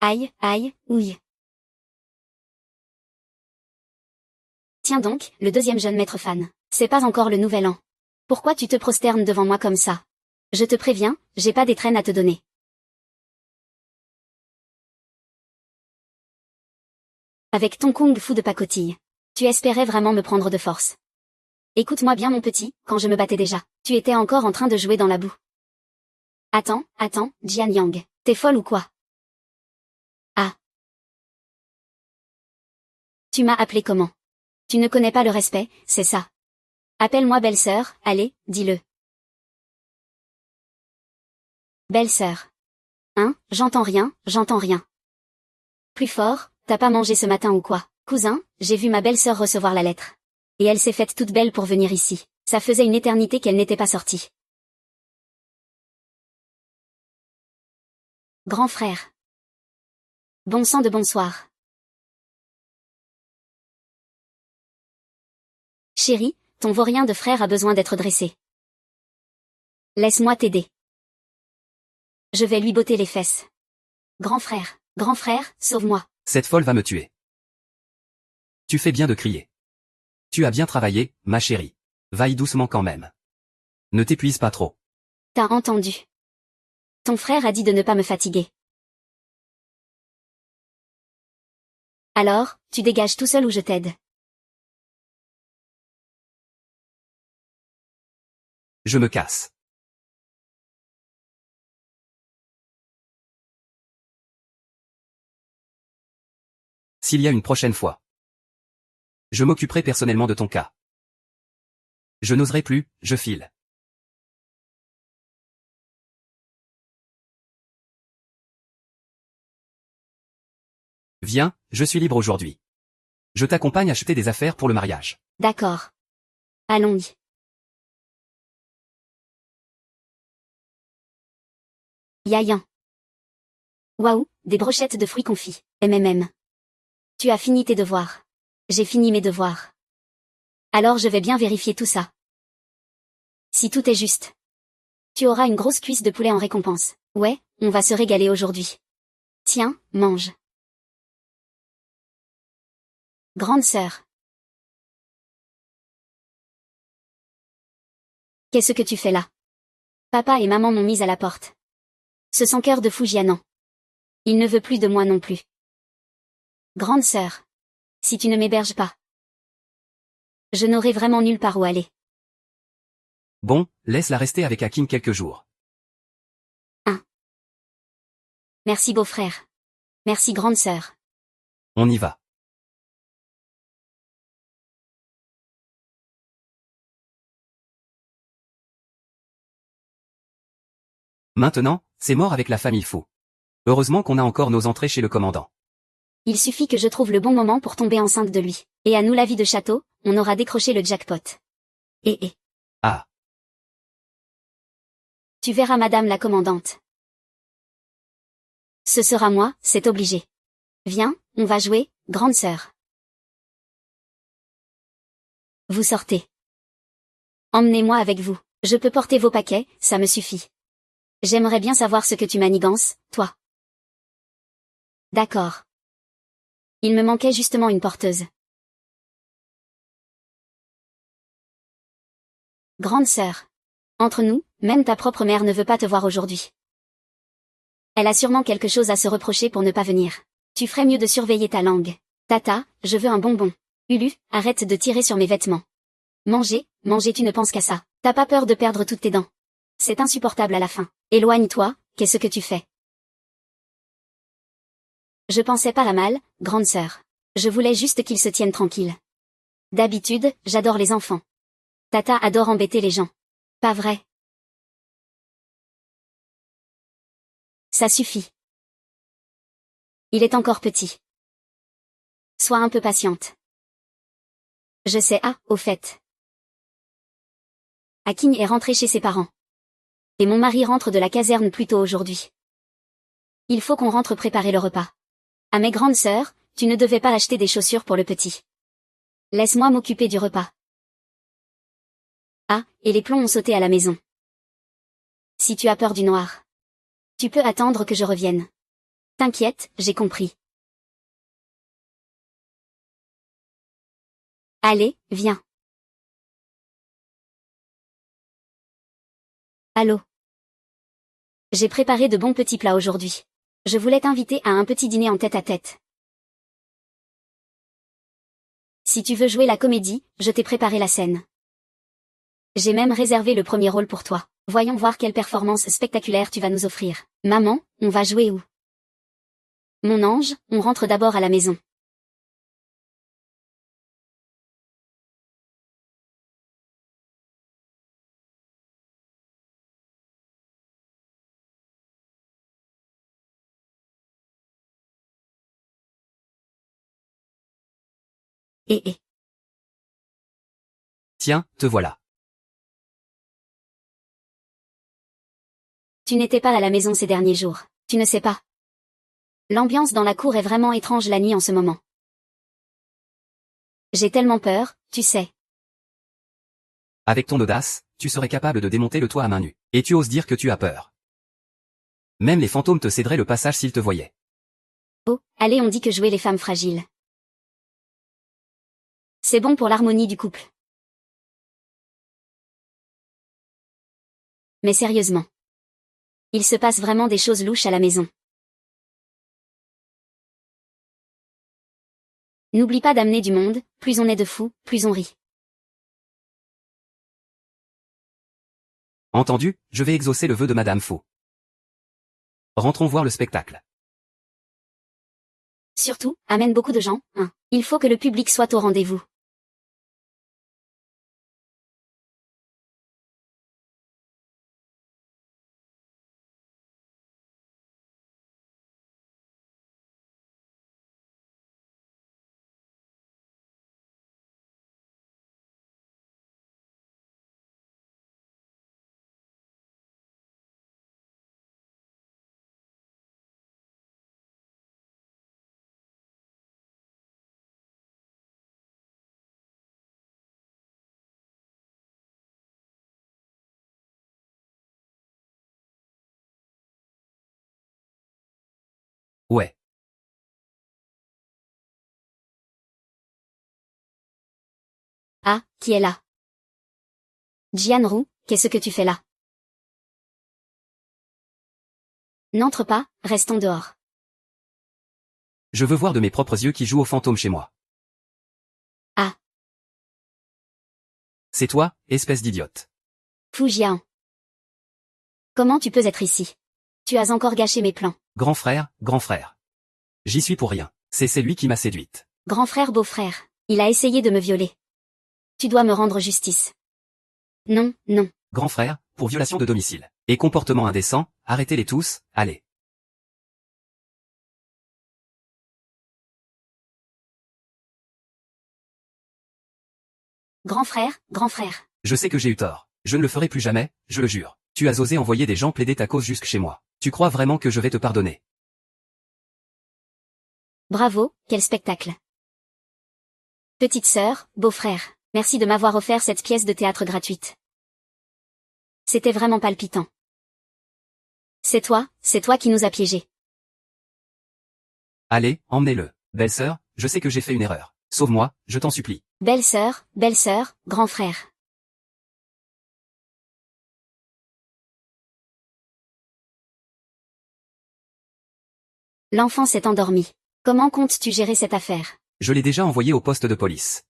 Aïe, aïe, ouille. Tiens donc, le deuxième jeune maître fan. C'est pas encore le nouvel an. Pourquoi tu te prosternes devant moi comme ça? Je te préviens, j'ai pas d'étrenne à te donner. Avec ton kung-fu de pacotille. Tu espérais vraiment me prendre de force. Écoute-moi bien mon petit, quand je me battais déjà, tu étais encore en train de jouer dans la boue. Attends, Jian Yang, t'es folle ou quoi? Ah. Tu m'as appelé comment? Tu ne connais pas le respect, c'est ça. Appelle-moi belle-sœur, allez, dis-le. Belle-sœur. Hein, j'entends rien. Plus fort, t'as pas mangé ce matin ou quoi? Cousin, j'ai vu ma belle-sœur recevoir la lettre. Et elle s'est faite toute belle pour venir ici. Ça faisait une éternité qu'elle n'était pas sortie. Grand frère. Bon sang de bonsoir. Chérie, ton vaurien de frère a besoin d'être dressé. Laisse-moi t'aider. Je vais lui botter les fesses. Grand frère, sauve-moi. Cette folle va me tuer. Tu fais bien de crier. Tu as bien travaillé, ma chérie. Vaille doucement quand même. Ne t'épuise pas trop. T'as entendu. Ton frère a dit de ne pas me fatiguer. Alors, tu dégages tout seul ou je t'aide. Je me casse. S'il y a une prochaine fois, je m'occuperai personnellement de ton cas. Je n'oserai plus, je file. Viens, je suis libre aujourd'hui. Je t'accompagne acheter des affaires pour le mariage. D'accord. Allons-y. Yayan. Waouh, des brochettes de fruits confits. MMM. Tu as fini tes devoirs. J'ai fini mes devoirs. Alors je vais bien vérifier tout ça. Si tout est juste. Tu auras une grosse cuisse de poulet en récompense. Ouais, on va se régaler aujourd'hui. Tiens, mange. Grande sœur. Qu'est-ce que tu fais là? Papa et maman m'ont mise à la porte. Ce sont cœur de fou Jianan. Il ne veut plus de moi non plus. Grande sœur. Si tu ne m'héberges pas. Je n'aurai vraiment nulle part où aller. Bon, laisse-la rester avec Hakim quelques jours. Merci beau-frère. Merci grande sœur. On y va. Maintenant, c'est mort avec la famille Fou. Heureusement qu'on a encore nos entrées chez le commandant. Il suffit que je trouve le bon moment pour tomber enceinte de lui. Et à nous la vie de château, on aura décroché le jackpot. Et. Ah. Tu verras madame la commandante. Ce sera moi, c'est obligé. Viens, on va jouer, grande sœur. Vous sortez. Emmenez-moi avec vous. Je peux porter vos paquets, ça me suffit. J'aimerais bien savoir ce que tu manigances, toi. D'accord. Il me manquait justement une porteuse. Grande sœur. Entre nous, même ta propre mère ne veut pas te voir aujourd'hui. Elle a sûrement quelque chose à se reprocher pour ne pas venir. Tu ferais mieux de surveiller ta langue. Tata, je veux un bonbon. Ulu, arrête de tirer sur mes vêtements. Manger, tu ne penses qu'à ça. T'as pas peur de perdre toutes tes dents. C'est insupportable à la fin. Éloigne-toi, qu'est-ce que tu fais? Je pensais pas la mal, grande sœur. Je voulais juste qu'ils se tiennent tranquilles. D'habitude, j'adore les enfants. Tata adore embêter les gens. Pas vrai? Ça suffit. Il est encore petit. Sois un peu patiente. Je sais, au fait. Akin est rentré chez ses parents. Et mon mari rentre de la caserne plus tôt aujourd'hui. Il faut qu'on rentre préparer le repas. À mes grandes sœurs, tu ne devais pas acheter des chaussures pour le petit. Laisse-moi m'occuper du repas. Ah, et les plombs ont sauté à la maison. Si tu as peur du noir. Tu peux attendre que je revienne. T'inquiète, j'ai compris. Allez, viens. Allô. J'ai préparé de bons petits plats aujourd'hui. Je voulais t'inviter à un petit dîner en tête-à-tête. Si tu veux jouer la comédie, je t'ai préparé la scène. J'ai même réservé le premier rôle pour toi. Voyons voir quelle performance spectaculaire tu vas nous offrir. Maman, on va jouer où? Mon ange, on rentre d'abord à la maison. Eh. Tiens, te voilà. Tu n'étais pas à la maison ces derniers jours. Tu ne sais pas. L'ambiance dans la cour est vraiment étrange la nuit en ce moment. J'ai tellement peur, tu sais. Avec ton audace, tu serais capable de démonter le toit à main nue. Et tu oses dire que tu as peur. Même les fantômes te céderaient le passage s'ils te voyaient. Oh, allez, on dit que jouer les femmes fragiles. C'est bon pour l'harmonie du couple. Mais sérieusement. Il se passe vraiment des choses louches à la maison. N'oublie pas d'amener du monde, plus on est de fous, plus on rit. Entendu, je vais exaucer le vœu de Madame Faux. Rentrons voir le spectacle. Surtout, amène beaucoup de gens, hein. Il faut que le public soit au rendez-vous. Ouais. Ah, qui est là? Jianru, qu'est-ce que tu fais là? N'entre pas, restons dehors. Je veux voir de mes propres yeux qui joue aux fantômes chez moi. Ah. C'est toi, espèce d'idiote. Fu Jian. Comment tu peux être ici? Tu as encore gâché mes plans. Grand frère, grand frère. J'y suis pour rien. C'est lui qui m'a séduite. Grand frère, beau-frère. Il a essayé de me violer. Tu dois me rendre justice. Non, non. Grand frère, pour violation de domicile. Et comportement indécent, arrêtez-les tous, allez. Grand frère, grand frère. Je sais que j'ai eu tort. Je ne le ferai plus jamais, je le jure. Tu as osé envoyer des gens plaider ta cause jusque chez moi. Tu crois vraiment que je vais te pardonner? Bravo, quel spectacle. Petite sœur, beau-frère, merci de m'avoir offert cette pièce de théâtre gratuite. C'était vraiment palpitant. C'est toi qui nous as piégés. Allez, emmenez-le. Belle-sœur, je sais que j'ai fait une erreur. Sauve-moi, je t'en supplie. Belle-sœur, grand frère. L'enfant s'est endormi. Comment comptes-tu gérer cette affaire? Je l'ai déjà envoyé au poste de police.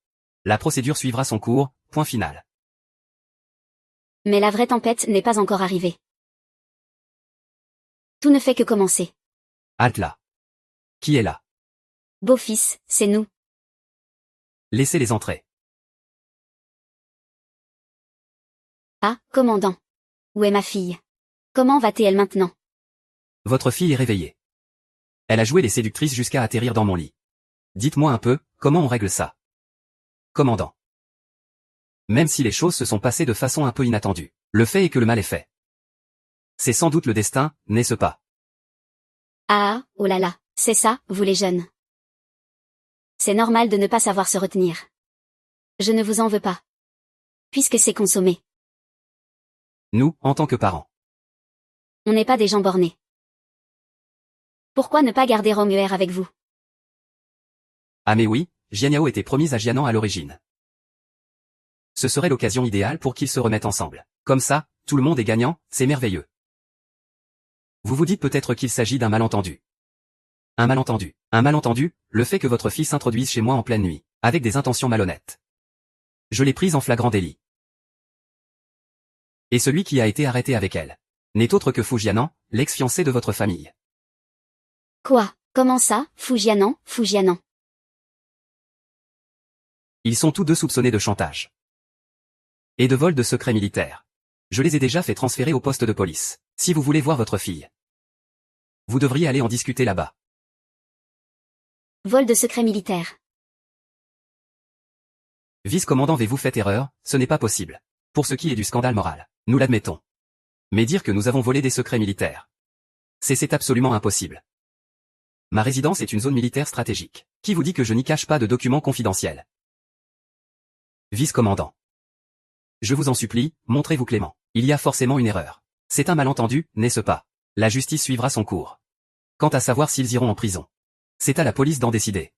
La procédure suivra son cours, point final. Mais la vraie tempête n'est pas encore arrivée. Tout ne fait que commencer. Halte là. Qui est là? Beau-fils, c'est nous. Laissez-les entrer. Ah, commandant. Où est ma fille? Comment va-t-elle maintenant? Votre fille est réveillée. Elle a joué les séductrices jusqu'à atterrir dans mon lit. Dites-moi un peu, comment on règle ça? Commandant. Même si les choses se sont passées de façon un peu inattendue, le fait est que le mal est fait. C'est sans doute le destin, n'est-ce pas? Ah, oh là là, c'est ça, vous les jeunes. C'est normal de ne pas savoir se retenir. Je ne vous en veux pas. Puisque c'est consommé. Nous, en tant que parents. On n'est pas des gens bornés. Pourquoi ne pas garder Romuer avec vous? Ah mais oui, Jianyao était promise à Jianan à l'origine. Ce serait l'occasion idéale pour qu'ils se remettent ensemble. Comme ça, tout le monde est gagnant, c'est merveilleux. Vous vous dites peut-être qu'il s'agit d'un malentendu. Un malentendu, le fait que votre fille s'introduise chez moi en pleine nuit. avec des intentions malhonnêtes. Je l'ai prise en flagrant délit. Et celui qui a été arrêté avec elle n'est autre que Fujianan, l'ex-fiancé de votre famille. Quoi? Comment ça, Fujianan? Ils sont tous deux soupçonnés de chantage. Et de vol de secrets militaires. Je les ai déjà fait transférer au poste de police. Si vous voulez voir votre fille, vous devriez aller en discuter là-bas. Vol de secret militaire. Vice-commandant, avez-vous fait erreur? Ce n'est pas possible. Pour ce qui est du scandale moral, nous l'admettons. Mais dire que nous avons volé des secrets militaires, c'est absolument impossible. Ma résidence est une zone militaire stratégique. Qui vous dit que je n'y cache pas de documents confidentiels? Vice-commandant. Je vous en supplie, montrez-vous clément. Il y a forcément une erreur. C'est un malentendu, n'est-ce pas? La justice suivra son cours. Quant à savoir s'ils iront en prison, c'est à la police d'en décider.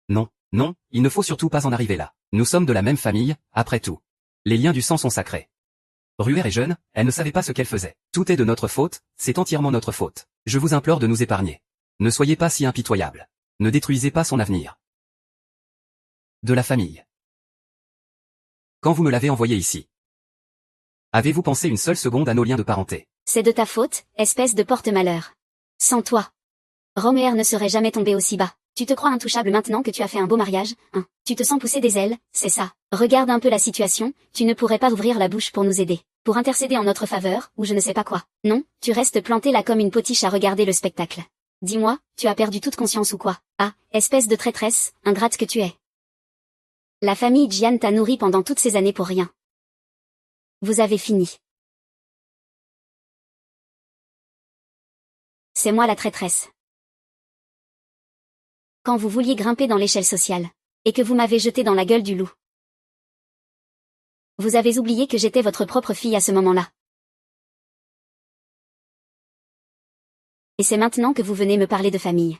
Non, non, il ne faut surtout pas en arriver là. Nous sommes de la même famille, après tout. Les liens du sang sont sacrés. Ruher est jeune, elle ne savait pas ce qu'elle faisait. Tout est de notre faute, c'est entièrement notre faute. Je vous implore de nous épargner. Ne soyez pas si impitoyable. Ne détruisez pas son avenir. De la famille. Quand vous me l'avez envoyé ici, avez-vous pensé une seule seconde à nos liens de parenté? C'est de ta faute, espèce de porte-malheur. Sans toi, Romer ne serait jamais tombé aussi bas. Tu te crois intouchable maintenant que tu as fait un beau mariage, hein? Tu te sens pousser des ailes, c'est ça. Regarde un peu la situation, tu ne pourrais pas ouvrir la bouche pour nous aider, pour intercéder en notre faveur, ou je ne sais pas quoi. Non, tu restes planté là comme une potiche à regarder le spectacle. Dis-moi, tu as perdu toute conscience ou quoi? Ah, espèce de traîtresse, ingrate que tu es. La famille Jian t'a nourri pendant toutes ces années pour rien. Vous avez fini. C'est moi la traîtresse. Quand vous vouliez grimper dans l'échelle sociale, et que vous m'avez jeté dans la gueule du loup. Vous avez oublié que j'étais votre propre fille à ce moment-là. Et c'est maintenant que vous venez me parler de famille.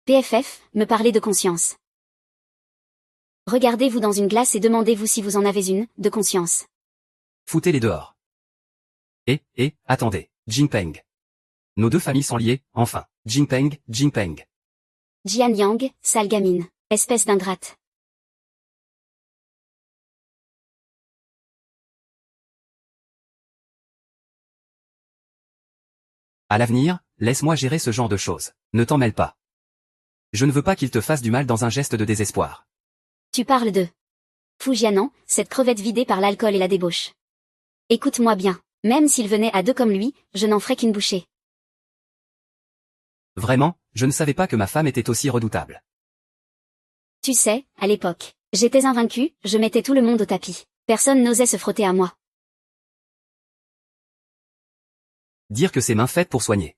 PFF, me parler de conscience. Regardez-vous dans une glace et demandez-vous si vous en avez une, de conscience. Foutez-les dehors. Attendez, Jinpeng. Nos deux familles sont liées, enfin. Jinpeng. Jian Yang, sale gamine, espèce d'ingrate. À l'avenir, laisse-moi gérer ce genre de choses. Ne t'en mêle pas. Je ne veux pas qu'il te fasse du mal dans un geste de désespoir. Tu parles de Fujianan, cette crevette vidée par l'alcool et la débauche. Écoute-moi bien, même s'il venait à deux comme lui, je n'en ferais qu'une bouchée. Vraiment, je ne savais pas que ma femme était aussi redoutable. Tu sais, à l'époque, j'étais invaincu, je mettais tout le monde au tapis. Personne n'osait se frotter à moi. Dire que c'est main faite pour soigner.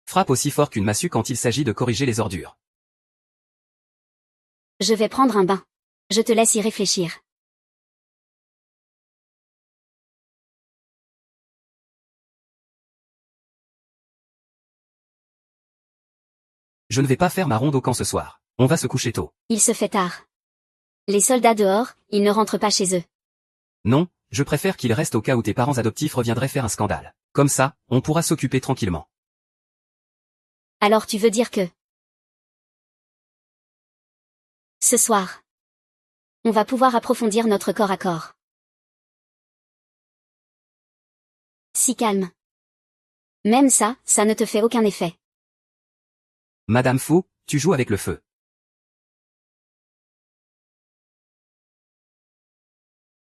Frappe aussi fort qu'une massue quand il s'agit de corriger les ordures. Je vais prendre un bain. Je te laisse y réfléchir. Je ne vais pas faire ma ronde au camp ce soir. On va se coucher tôt. Il se fait tard. Les soldats dehors, ils ne rentrent pas chez eux. Non, je préfère qu'ils restent au cas où tes parents adoptifs reviendraient faire un scandale. Comme ça, on pourra s'occuper tranquillement. Alors tu veux dire que... Ce soir, on va pouvoir approfondir notre corps à corps. Si calme. Même ça, ça ne te fait aucun effet. Madame Fu, tu joues avec le feu.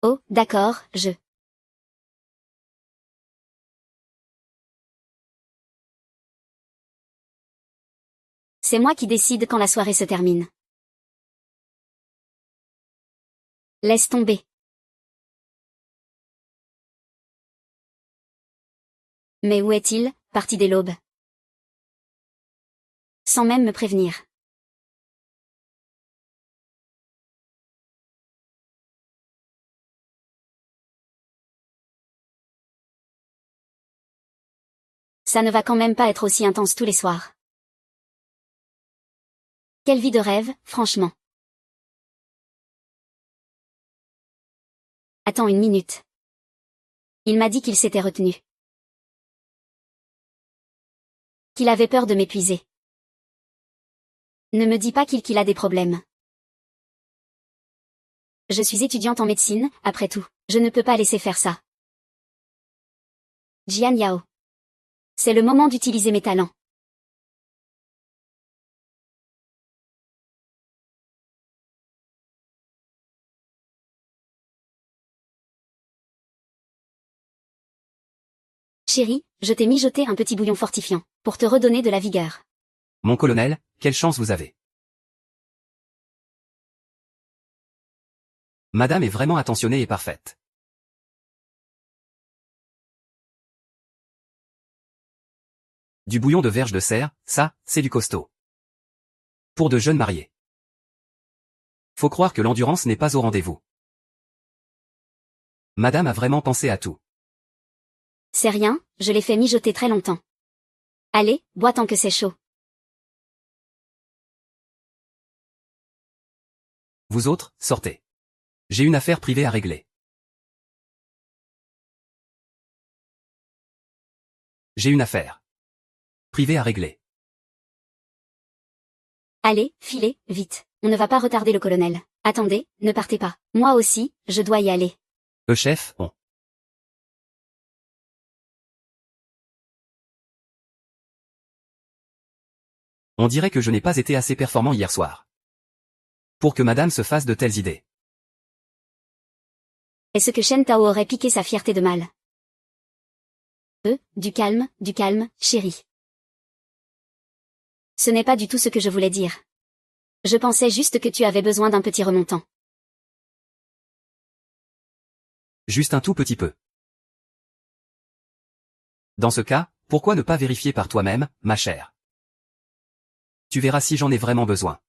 Oh, d'accord, C'est moi qui décide quand la soirée se termine. Laisse tomber. Mais où est-il, parti dès l'aube? Sans même me prévenir. Ça ne va quand même pas être aussi intense tous les soirs. Quelle vie de rêve, franchement. Attends une minute. Il m'a dit qu'il s'était retenu. Qu'il avait peur de m'épuiser. Ne me dis pas qu'il a des problèmes. Je suis étudiante en médecine, après tout. Je ne peux pas laisser faire ça. Jian Yao. C'est le moment d'utiliser mes talents. Chérie, je t'ai mijoté un petit bouillon fortifiant, pour te redonner de la vigueur. Mon colonel, quelle chance vous avez. Madame est vraiment attentionnée et parfaite. Du bouillon de verge de cerf, ça, c'est du costaud. Pour de jeunes mariés. Faut croire que l'endurance n'est pas au rendez-vous. Madame a vraiment pensé à tout. C'est rien, je l'ai fait mijoter très longtemps. Allez, bois tant que c'est chaud. Vous autres, sortez. J'ai une affaire privée à régler. J'ai une affaire privée à régler. Allez, filez, vite. On ne va pas retarder le colonel. Attendez, ne partez pas. Moi aussi, je dois y aller. Chef, On dirait que je n'ai pas été assez performant hier soir. Pour que madame se fasse de telles idées. Est-ce que Shen Tao aurait piqué sa fierté de mal? Du calme, chérie. Ce n'est pas du tout ce que je voulais dire. Je pensais juste que tu avais besoin d'un petit remontant. Juste un tout petit peu. Dans ce cas, pourquoi ne pas vérifier par toi-même, ma chère? Tu verras si j'en ai vraiment besoin.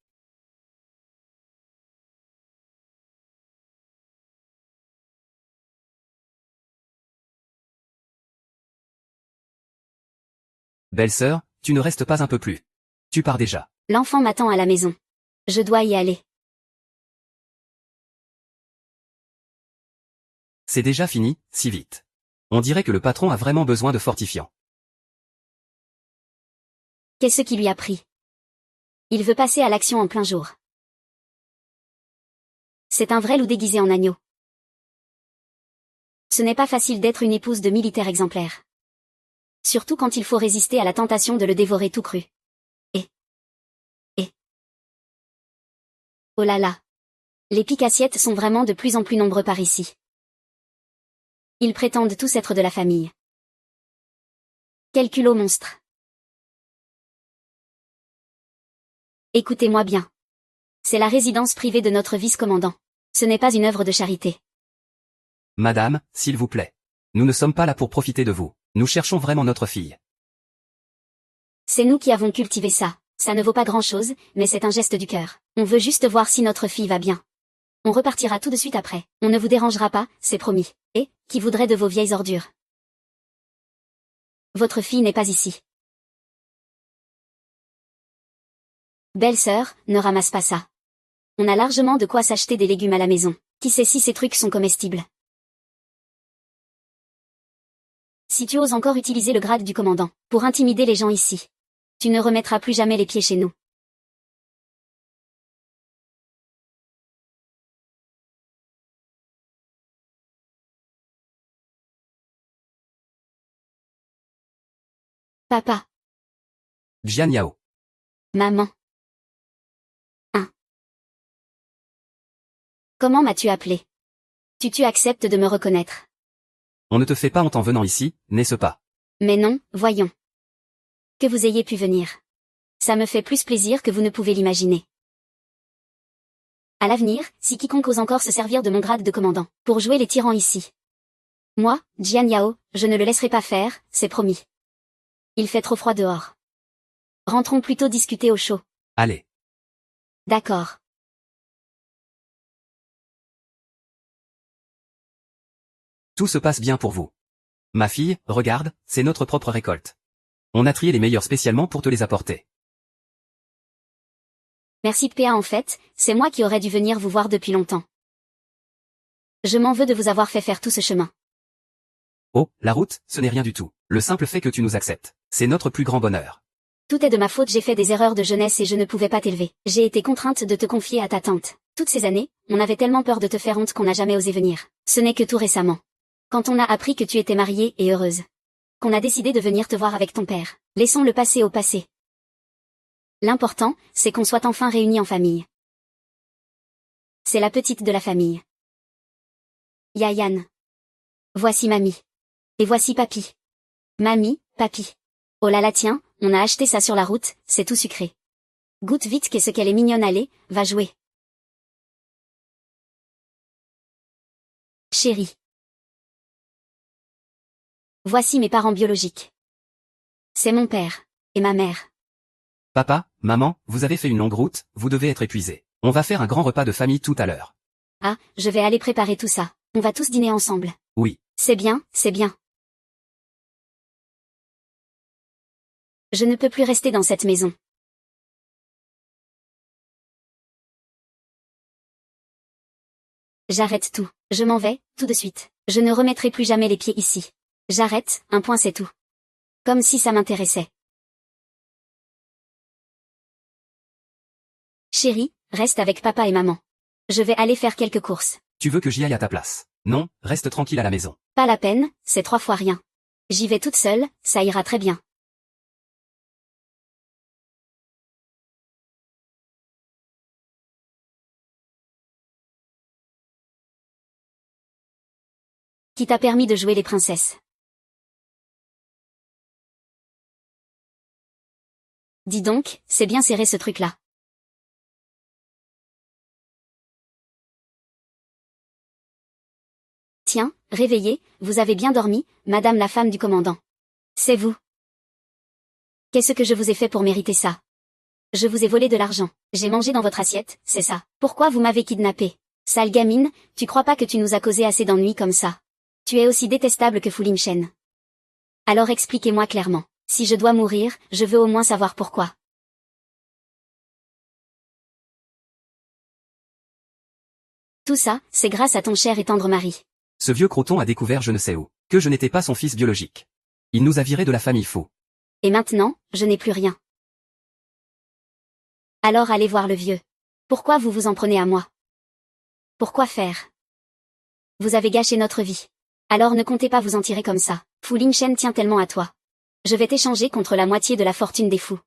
Belle-sœur, tu ne restes pas un peu plus. Tu pars déjà. L'enfant m'attend à la maison. Je dois y aller. C'est déjà fini, si vite. On dirait que le patron a vraiment besoin de fortifiants. Qu'est-ce qui lui a pris? Il veut passer à l'action en plein jour. C'est un vrai loup déguisé en agneau. Ce n'est pas facile d'être une épouse de militaire exemplaire. Surtout quand il faut résister à la tentation de le dévorer tout cru. Oh là là. Les pique-assiettes sont vraiment de plus en plus nombreux par ici. Ils prétendent tous être de la famille. Quel culot monstre. Écoutez-moi bien. C'est la résidence privée de notre vice-commandant. Ce n'est pas une œuvre de charité. Madame, s'il vous plaît. Nous ne sommes pas là pour profiter de vous. Nous cherchons vraiment notre fille. C'est nous qui avons cultivé ça. Ça ne vaut pas grand-chose, mais c'est un geste du cœur. On veut juste voir si notre fille va bien. On repartira tout de suite après. On ne vous dérangera pas, c'est promis. Et, qui voudrait de vos vieilles ordures? Votre fille n'est pas ici. Belle-sœur, ne ramasse pas ça. On a largement de quoi s'acheter des légumes à la maison. Qui sait si ces trucs sont comestibles? Si tu oses encore utiliser le grade du commandant, pour intimider les gens ici, tu ne remettras plus jamais les pieds chez nous. Papa. Jian Yao. Maman. Comment m'as-tu appelé? Tu acceptes de me reconnaître? On ne te fait pas honte en venant ici, n'est-ce pas? Mais non, voyons. Que vous ayez pu venir. Ça me fait plus plaisir que vous ne pouvez l'imaginer. À l'avenir, si quiconque ose encore se servir de mon grade de commandant, pour jouer les tyrans ici. Moi, Jian Yao, je ne le laisserai pas faire, c'est promis. Il fait trop froid dehors. Rentrons plutôt discuter au chaud. Allez. D'accord. Tout se passe bien pour vous. Ma fille, regarde, c'est notre propre récolte. On a trié les meilleurs spécialement pour te les apporter. Merci PA en fait, c'est moi qui aurais dû venir vous voir depuis longtemps. Je m'en veux de vous avoir fait faire tout ce chemin. Oh, la route, ce n'est rien du tout. Le simple fait que tu nous acceptes, c'est notre plus grand bonheur. Tout est de ma faute, j'ai fait des erreurs de jeunesse et je ne pouvais pas t'élever. J'ai été contrainte de te confier à ta tante. Toutes ces années, on avait tellement peur de te faire honte qu'on n'a jamais osé venir. Ce n'est que tout récemment. Quand on a appris que tu étais mariée et heureuse. Qu'on a décidé de venir te voir avec ton père. Laissons le passé au passé. L'important, c'est qu'on soit enfin réunis en famille. C'est la petite de la famille. Yayan. Voici mamie. Et voici papy. Mamie, papy. Oh là là tiens, on a acheté ça sur la route, c'est tout sucré. Goûte vite qu'est-ce qu'elle est mignonne, allez, va jouer. Chérie. Voici mes parents biologiques. C'est mon père. Et ma mère. Papa, maman, vous avez fait une longue route, vous devez être épuisés. On va faire un grand repas de famille tout à l'heure. Ah, je vais aller préparer tout ça. On va tous dîner ensemble. Oui. C'est bien, c'est bien. Je ne peux plus rester dans cette maison. J'arrête tout. Je m'en vais, tout de suite. Je ne remettrai plus jamais les pieds ici. J'arrête, un point c'est tout. Comme si ça m'intéressait. Chérie, reste avec papa et maman. Je vais aller faire quelques courses. Tu veux que j'y aille à ta place? Non, reste tranquille à la maison. Pas la peine, c'est 3 fois rien. J'y vais toute seule, ça ira très bien. Qui t'a permis de jouer les princesses? Dis donc, c'est bien serré ce truc-là. Tiens, réveillez, vous avez bien dormi, madame la femme du commandant. C'est vous. Qu'est-ce que je vous ai fait pour mériter ça? Je vous ai volé de l'argent. J'ai mangé dans votre assiette, c'est ça. Pourquoi vous m'avez kidnappé? Sale gamine, tu crois pas que tu nous as causé assez d'ennuis comme ça? Tu es aussi détestable que Fu Lingchen. Alors expliquez-moi clairement. Si je dois mourir, je veux au moins savoir pourquoi. Tout ça, c'est grâce à ton cher et tendre mari. Ce vieux croton a découvert je ne sais où, que je n'étais pas son fils biologique. Il nous a virés de la famille faux. Et maintenant, je n'ai plus rien. Alors allez voir le vieux. Pourquoi vous vous en prenez à moi? Pourquoi faire? Vous avez gâché notre vie. Alors ne comptez pas vous en tirer comme ça. Fu Lingchen tient tellement à toi. Je vais t'échanger contre la moitié de la fortune des fous.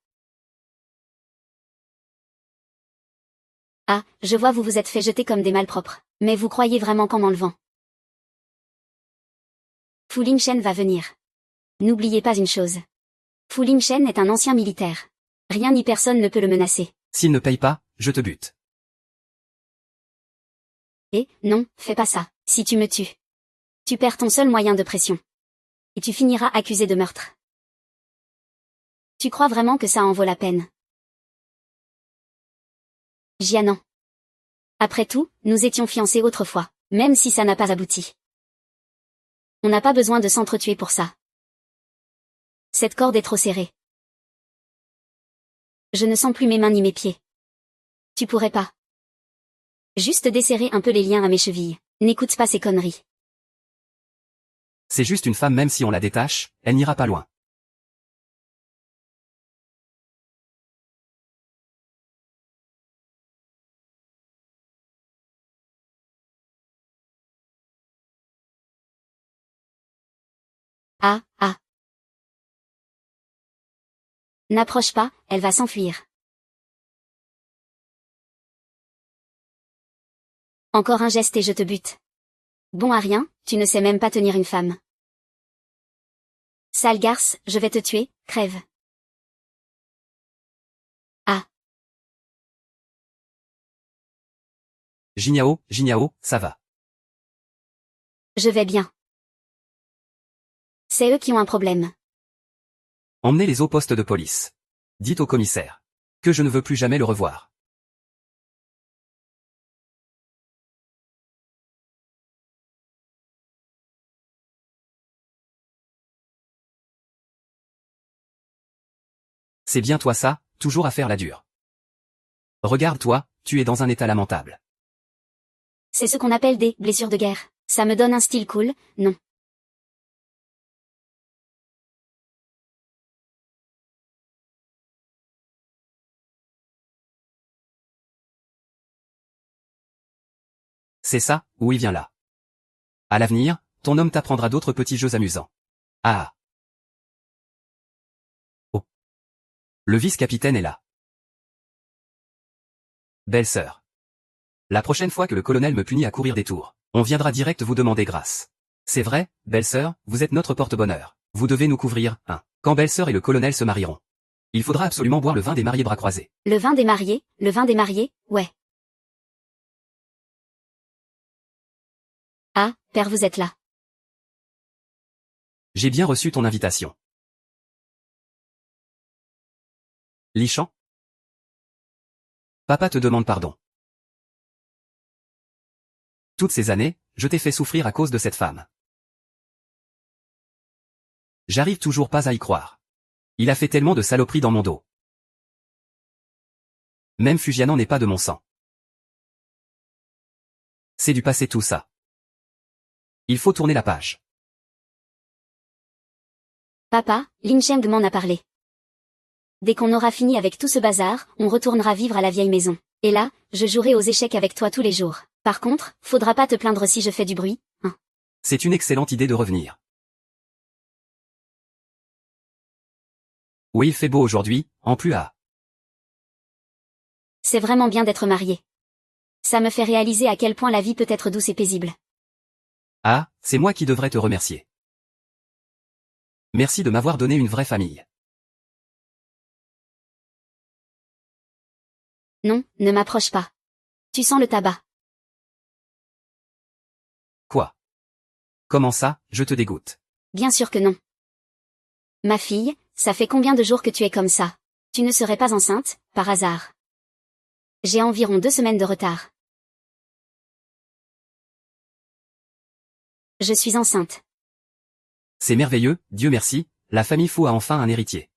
Ah, je vois vous vous êtes fait jeter comme des malpropres. Mais vous croyez vraiment qu'en m'enlevant? Fu Lingchen va venir. N'oubliez pas une chose. Fu Lingchen est un ancien militaire. Rien ni personne ne peut le menacer. S'il ne paye pas, je te bute. Et, non, fais pas ça. Si tu me tues, tu perds ton seul moyen de pression. Et tu finiras accusé de meurtre. Tu crois vraiment que ça en vaut la peine? Jianan. Après tout, nous étions fiancés autrefois, même si ça n'a pas abouti. On n'a pas besoin de s'entretuer pour ça. Cette corde est trop serrée. Je ne sens plus mes mains ni mes pieds. Tu pourrais pas. Juste desserrer un peu les liens à mes chevilles. N'écoute pas ces conneries. C'est juste une femme, même si on la détache, elle n'ira pas loin. Ah, ah. N'approche pas, elle va s'enfuir. Encore un geste et je te bute. Bon à rien, tu ne sais même pas tenir une femme. Sale garce, je vais te tuer, crève. Ah. Jinyao, ça va. Je vais bien. C'est eux qui ont un problème. Emmenez-les au poste de police. Dites au commissaire que je ne veux plus jamais le revoir. C'est bien toi ça, toujours à faire la dure. Regarde-toi, tu es dans un état lamentable. C'est ce qu'on appelle des blessures de guerre. Ça me donne un style cool, non. C'est ça, oui viens là. À l'avenir, ton homme t'apprendra d'autres petits jeux amusants. Ah. Oh. Le vice-capitaine est là. Belle-sœur. La prochaine fois que le colonel me punit à courir des tours, on viendra direct vous demander grâce. C'est vrai, belle-sœur, vous êtes notre porte-bonheur. Vous devez nous couvrir, hein. Quand belle-sœur et le colonel se marieront. Il faudra absolument boire le vin des mariés bras croisés. Le vin des mariés, ouais. Ah, père vous êtes là. J'ai bien reçu ton invitation. Lichamp? Papa te demande pardon. Toutes ces années, je t'ai fait souffrir à cause de cette femme. J'arrive toujours pas à y croire. Il a fait tellement de saloperies dans mon dos. Même Fugianan n'est pas de mon sang. C'est du passé tout ça. Il faut tourner la page. Papa, Lin Cheng m'en a parlé. Dès qu'on aura fini avec tout ce bazar, on retournera vivre à la vieille maison. Et là, je jouerai aux échecs avec toi tous les jours. Par contre, faudra pas te plaindre si je fais du bruit, hein. C'est une excellente idée de revenir. Oui, il fait beau aujourd'hui, en plus à. C'est vraiment bien d'être marié. Ça me fait réaliser à quel point la vie peut être douce et paisible. Ah, c'est moi qui devrais te remercier. Merci de m'avoir donné une vraie famille. Non, ne m'approche pas. Tu sens le tabac. Quoi? Comment ça, je te dégoûte? Bien sûr que non. Ma fille, ça fait combien de jours que tu es comme ça? Tu ne serais pas enceinte, par hasard? J'ai environ 2 semaines de retard. Je suis enceinte. C'est merveilleux, Dieu merci, la famille Fou a enfin un héritier.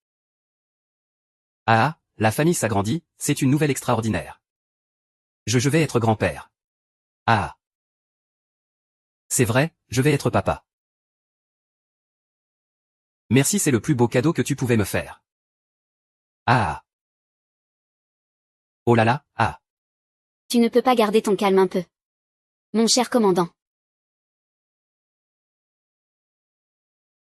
Ah, la famille s'agrandit, c'est une nouvelle extraordinaire. Je vais être grand-père. Ah. C'est vrai, je vais être papa. Merci, c'est le plus beau cadeau que tu pouvais me faire. Ah. Oh là là, ah. Tu ne peux pas garder ton calme un peu. Mon cher commandant.